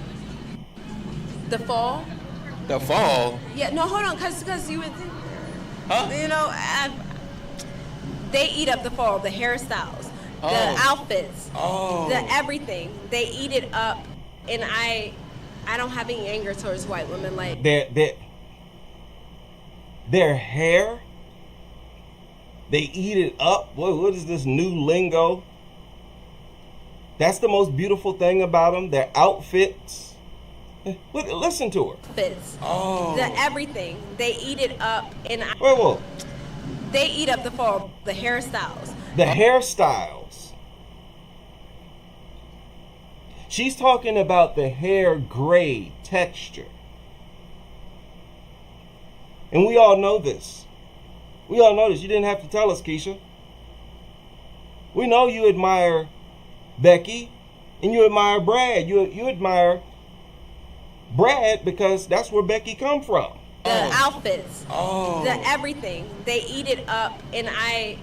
The fall? The fall? Yeah, no, hold on, because you would think, huh? You know, they eat up the fall, the hairstyles, the outfits, the everything. They eat it up, and I don't have any anger towards white women. Like their hair, they eat it up. What is this new lingo? That's the most beautiful thing about them. Their outfits. Listen to her. Fits. The everything. They eat it up, and whoa. They eat up the fall, the hairstyles. The hairstyles. She's talking about the hair gray texture. And we all know this. We all know this. You didn't have to tell us, Keisha. We know you admire Becky and you admire Brad. You admire Brad because that's where Becky come from. The outfits, the everything. They eat it up, and I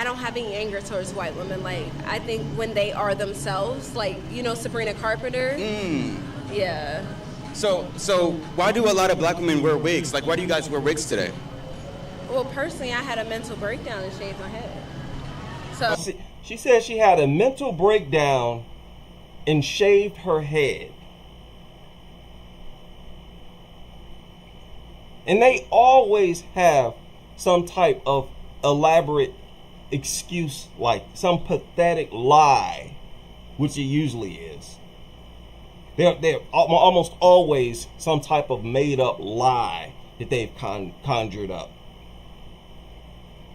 don't have any anger towards white women. Like, I think when they are themselves, like, you know, Sabrina Carpenter. Yeah. So why do a lot of black women wear wigs? Like, why do you guys wear wigs today? Well, personally, I had a mental breakdown and shaved my head. So she said she had a mental breakdown and shaved her head. And they always have some type of elaborate excuse, like some pathetic lie, which it usually is. They're almost always some type of made up lie that they've conjured up.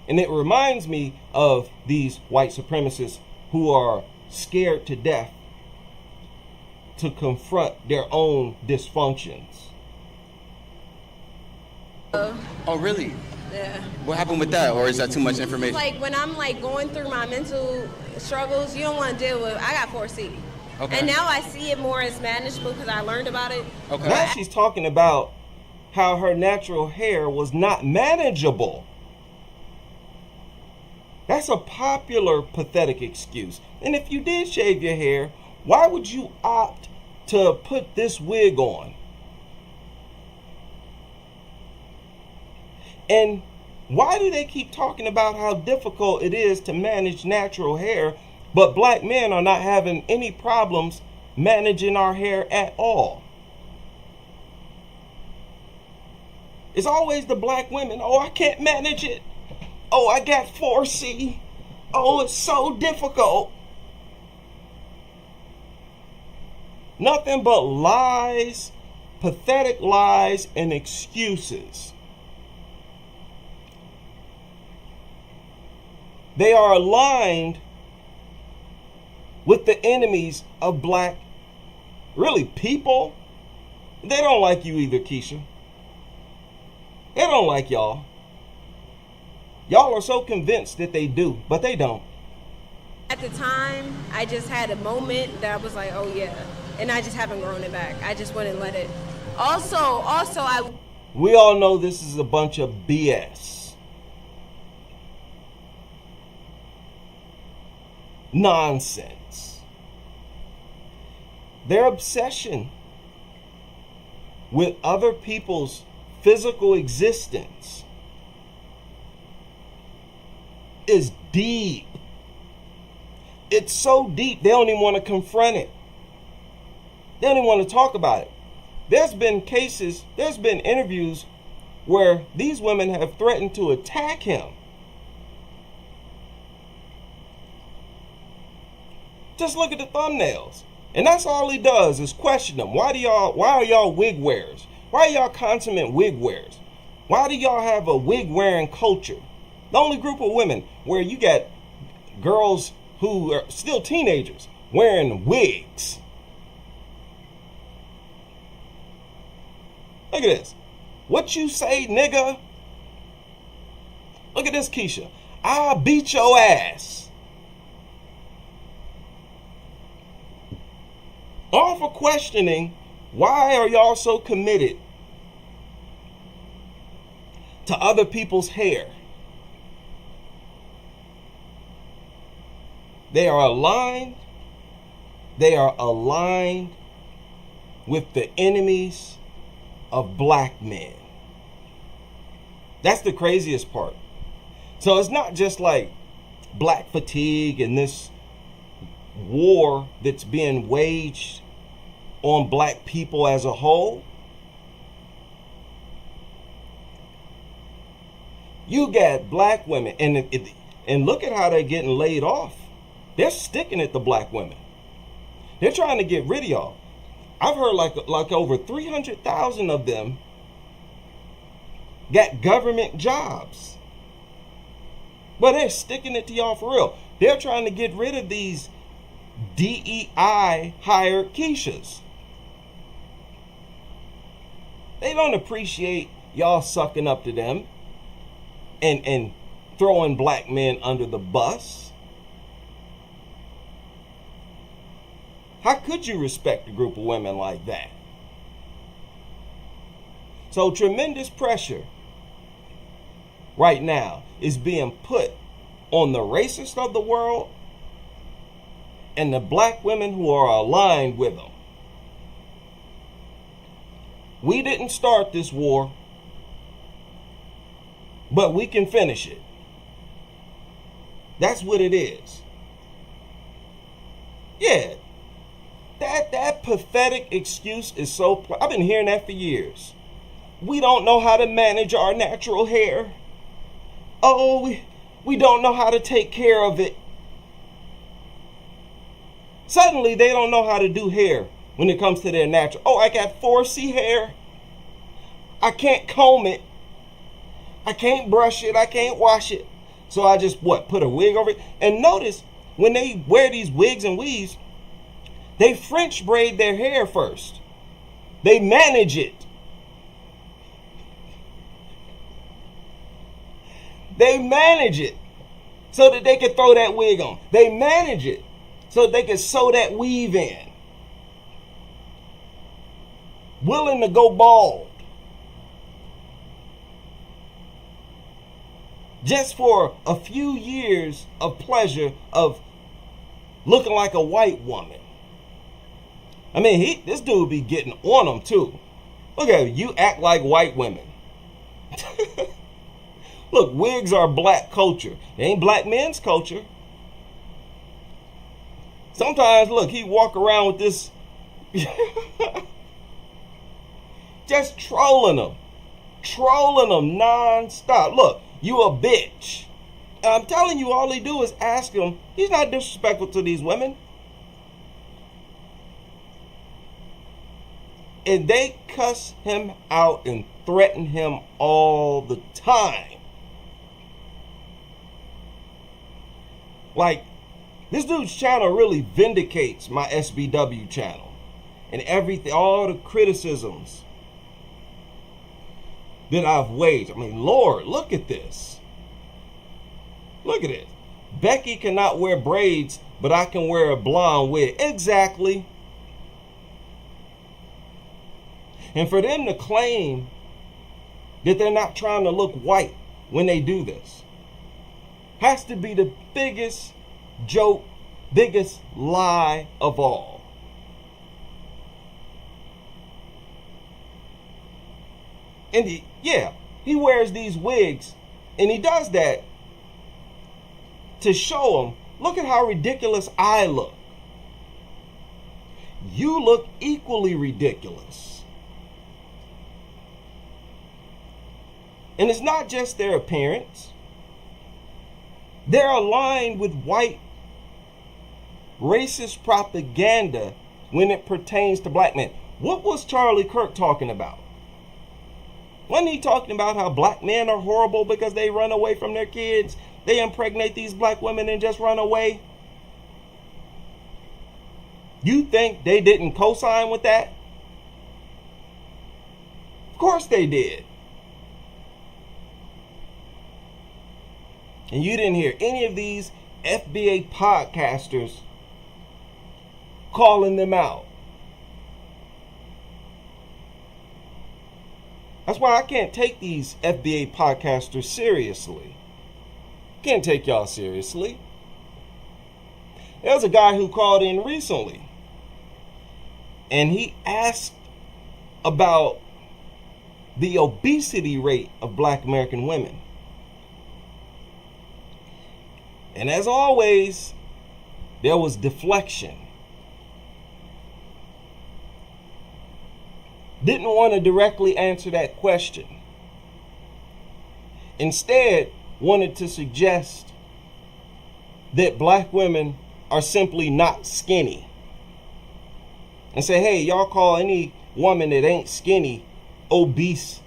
And it reminds me of these white supremacists who are scared to death to confront their own dysfunctions. Oh, really? Yeah. What happened with that, or is that too much information? Like, when I'm like going through my mental struggles, you don't want to deal with. I got 4C. Okay. And now I see it more as manageable because I learned about it. Okay. Now she's talking about how her natural hair was not manageable. That's a popular pathetic excuse. And if you did shave your hair, why would you opt to put this wig on? And Why do they keep talking about how difficult it is to manage natural hair, but black men are not having any problems managing our hair at all? It's always the black women. Oh, I can't manage it. Oh, I got 4C. Oh, it's so difficult. Nothing but lies, pathetic lies, and excuses. They are aligned with the enemies of black, really, people. They don't like you either, Keisha. They don't like y'all. Y'all are so convinced that they do, but they don't. At the time, I just had a moment that I was like, oh yeah. And I just haven't grown it back. I just wouldn't let it. Also, we all know this is a bunch of BS. Nonsense. Their obsession with other people's physical existence is deep. It's so deep, they don't even want to confront it. They don't even want to talk about it. There's been cases, there's been interviews where these women have threatened to attack him. Just look at the thumbnails. And that's all he does is question them. Why are y'all wig wearers? Why are y'all consummate wig wearers? Why do y'all have a wig wearing culture? The only group of women where you got girls who are still teenagers wearing wigs. Look at this. What you say, nigga? Look at this, Keisha. I'll beat your ass. All for questioning, why are y'all so committed to other people's hair? They are aligned with the enemies of black men. That's the craziest part. So it's not just like black fatigue and this war that's being waged on black people as a whole. You got black women, and look at how they're getting laid off. They're sticking at the black women. They're trying to get rid of y'all. I've heard like over 300,000 of them got government jobs. But they're sticking it to y'all for real. They're trying to get rid of these DEI hired Keishas. They don't appreciate y'all sucking up to them and throwing black men under the bus. How could you respect a group of women like that? So tremendous pressure right now is being put on the racist of the world and the black women who are aligned with them. We didn't start this war, but we can finish it. That's what it is. Yeah. That pathetic excuse is so... I've been hearing that for years. We don't know how to manage our natural hair. Oh, we don't know how to take care of it. Suddenly, they don't know how to do hair when it comes to their natural. Oh, I got 4C hair. I can't comb it. I can't brush it. I can't wash it. So I just, put a wig over it? And notice, when they wear these wigs and weaves, they French braid their hair first. They manage it. They manage it so that they can throw that wig on. They manage it so that they can sew that weave in. Willing to go bald. Just for a few years of pleasure of looking like a white woman. I mean, this dude be getting on them too. Look at you, act like white women. Look, wigs are black culture. They ain't black men's culture. Sometimes, look, he walk around with this, just trolling them nonstop. Look, you a bitch. And I'm telling you, all he do is ask him. He's not disrespectful to these women. And they cuss him out and threaten him all the time. Like, this dude's channel really vindicates my SBW channel. And everything, all the criticisms that I've waged. I mean, Lord, look at this. Look at it. Becky cannot wear braids, but I can wear a blonde wig. Exactly. And for them to claim that they're not trying to look white when they do this has to be the biggest joke, biggest lie of all. And he wears these wigs, and he does that to show them, look at how ridiculous I look. You look equally ridiculous. And it's not just their appearance. They're aligned with white racist propaganda when it pertains to black men. What was Charlie Kirk talking about? Wasn't he talking about how black men are horrible because they run away from their kids? They impregnate these black women and just run away? You think they didn't co-sign with that? Of course they did. And you didn't hear any of these FBA podcasters calling them out. That's why I can't take these FBA podcasters seriously. Can't take y'all seriously. There was a guy who called in recently, and he asked about the obesity rate of black American women. And as always, there was deflection. Didn't want to directly answer that question. Instead, wanted to suggest that black women are simply not skinny. And say, hey, y'all call any woman that ain't skinny obese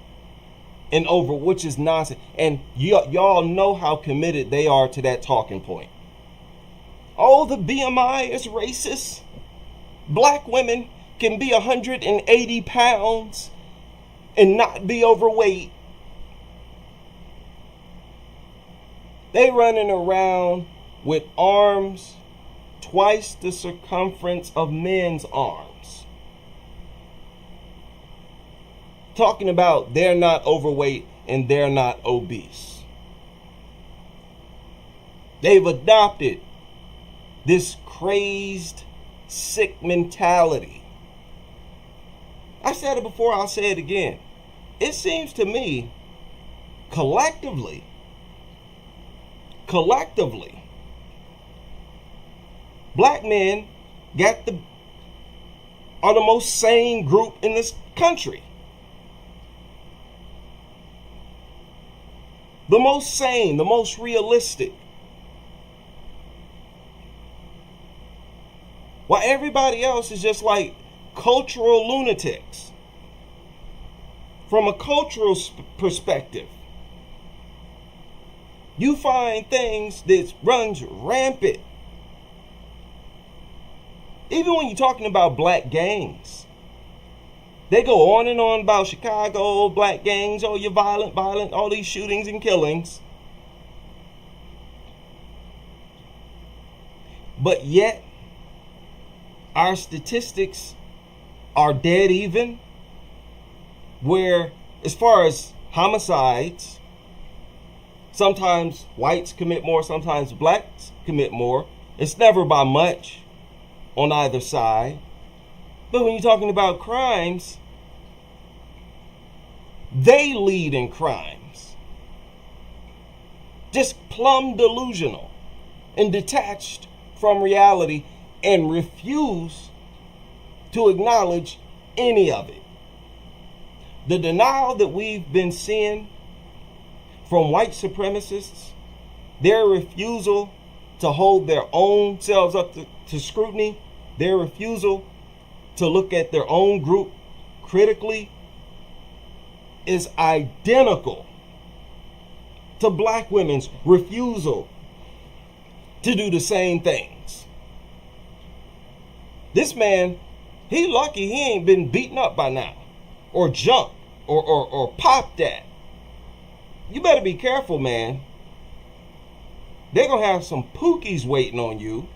and over, which is nonsense. And y'all know how committed they are to that talking point. Oh, the BMI is racist. Black women can be 180 pounds and not be overweight. They running around with arms twice the circumference of men's arms. Talking about they're not overweight and they're not obese. They've adopted this crazed, sick mentality. I said it before, I'll say it again. It seems to me, collectively, black men are the most sane group in this country. The most sane, the most realistic. While everybody else is just like cultural lunatics. From a cultural perspective, you find things that runs rampant. Even when you're talking about black gangs, they go on and on about Chicago, black gangs, oh, you're violent, all these shootings and killings. But yet, our statistics are dead even, where as far as homicides, sometimes whites commit more, sometimes blacks commit more. It's never by much on either side. But when you're talking about crimes, they lead in crimes. Just plumb delusional and detached from reality and refuse to acknowledge any of it. The denial that we've been seeing from white supremacists, their refusal to hold their own selves up to scrutiny, their refusal to look at their own group critically, is identical to black women's refusal to do the same things. This man, he lucky he ain't been beaten up by now, or jumped, or popped at. You better be careful, man. They're gonna have some pookies waiting on you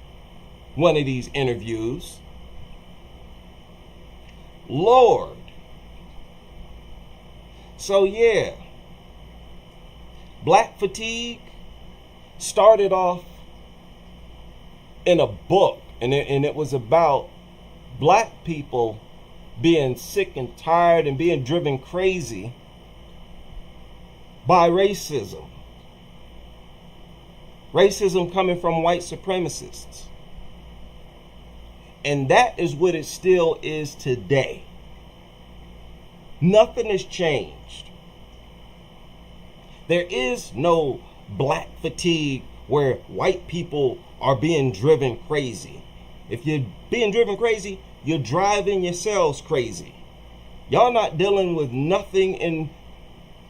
one of these interviews. Lord. So yeah, black fatigue started off in a book, and it was about black people being sick and tired and being driven crazy by racism. Racism coming from white supremacists. And that is what it still is today. Nothing has changed. There is no black fatigue where white people are being driven crazy. If you're being driven crazy, you're driving yourselves crazy. Y'all not dealing with nothing in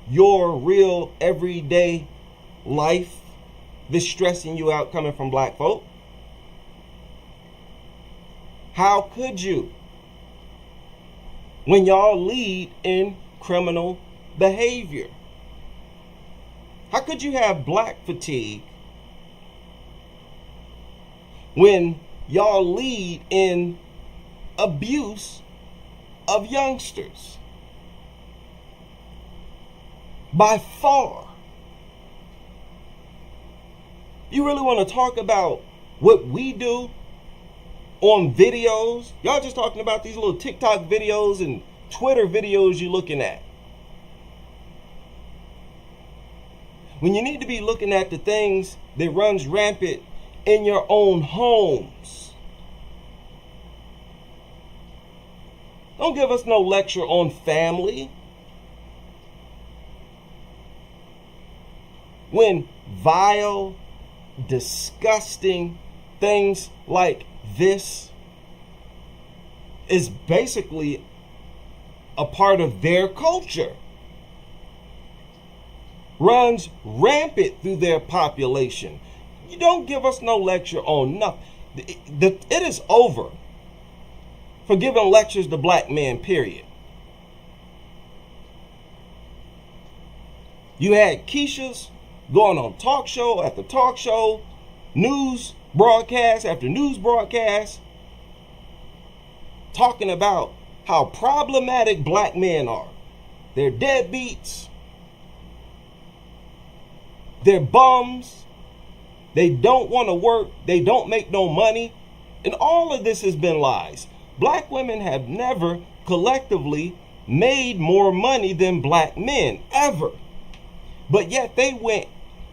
your real everyday life that's stressing you out coming from black folk. How could you? When y'all lead in criminal behavior. How could you have black fatigue when y'all lead in abuse of youngsters? By far. You really want to talk about what we do on videos? Y'all just talking about these little TikTok videos and Twitter videos you're looking at. When you need to be looking at the things that runs rampant in your own homes. Don't give us no lecture on family. When vile, disgusting things like this is basically a part of their culture, runs rampant through their population. You don't give us no lecture on nothing. It is over for giving lectures to black men, period. You had Keisha's going on talk show after talk show, news broadcast after news broadcast, talking about how problematic black men are. They're deadbeats. They're bums. They don't want to work. They don't make no money. And all of this has been lies. Black women have never collectively made more money than black men, ever. But yet they went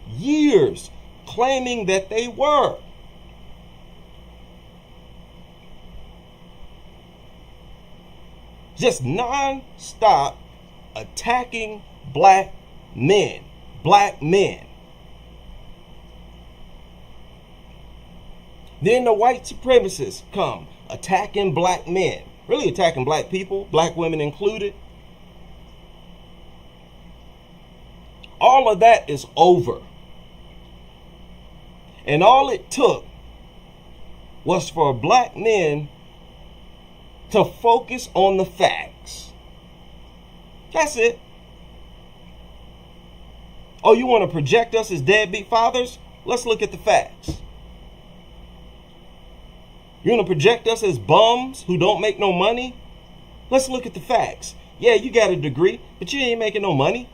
years claiming that they were. Just non-stop attacking black men. Black men. Then the white supremacists come attacking black men. Really attacking black people, black women included. All of that is over. And all it took was for black men to focus on the facts. That's it. Oh, you want to project us as deadbeat fathers? Let's look at the facts. You want to project us as bums who don't make no money? Let's look at the facts. Yeah, you got a degree, but you ain't making no money.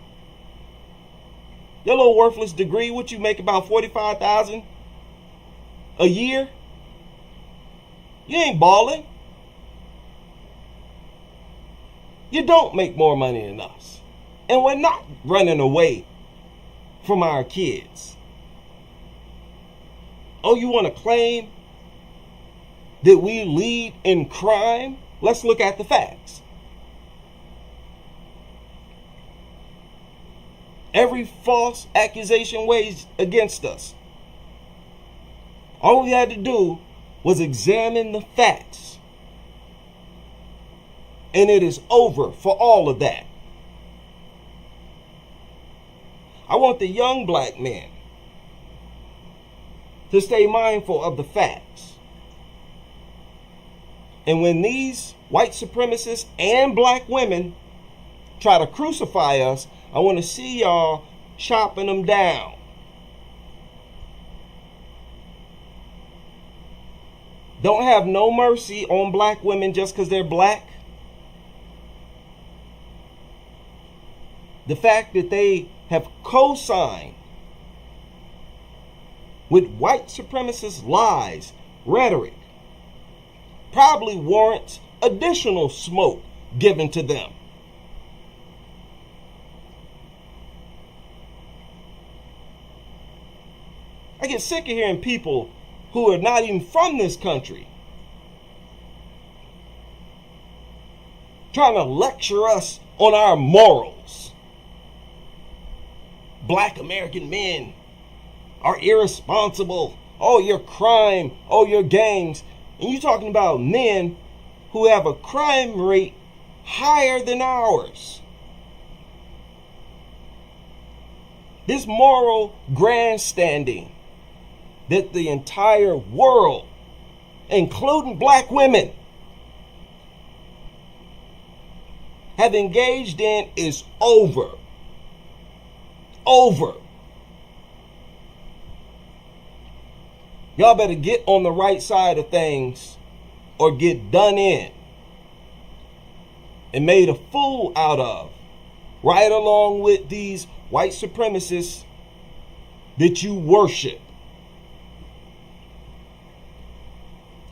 Your little worthless degree, what you make, about $45,000 a year? You ain't balling. You don't make more money than us. And we're not running away from our kids. Oh, you want to claim that we lead in crime? Let's look at the facts. Every false accusation waged against us. All we had to do was examine the facts. And it is over for all of that. I want the young black men to stay mindful of the facts. And when these white supremacists and black women try to crucify us, I want to see y'all chopping them down. Don't have no mercy on black women just because they're black. The fact that they have co-signed with white supremacist lies, rhetoric, probably warrants additional smoke given to them. I get sick of hearing people who are not even from this country trying to lecture us on our morals. Black American men are irresponsible. Oh, your crime. Oh, your gangs. And you're talking about men who have a crime rate higher than ours. This moral grandstanding that the entire world, including black women, have engaged in is over. Over. Y'all better get on the right side of things or get done in and made a fool out of, right along with these white supremacists that you worship.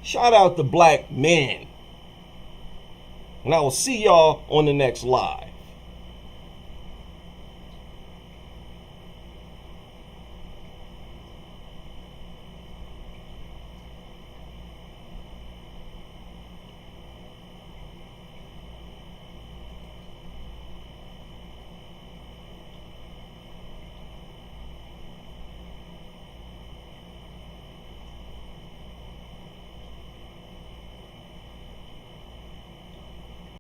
Shout out to black men. And I will see y'all on the next live.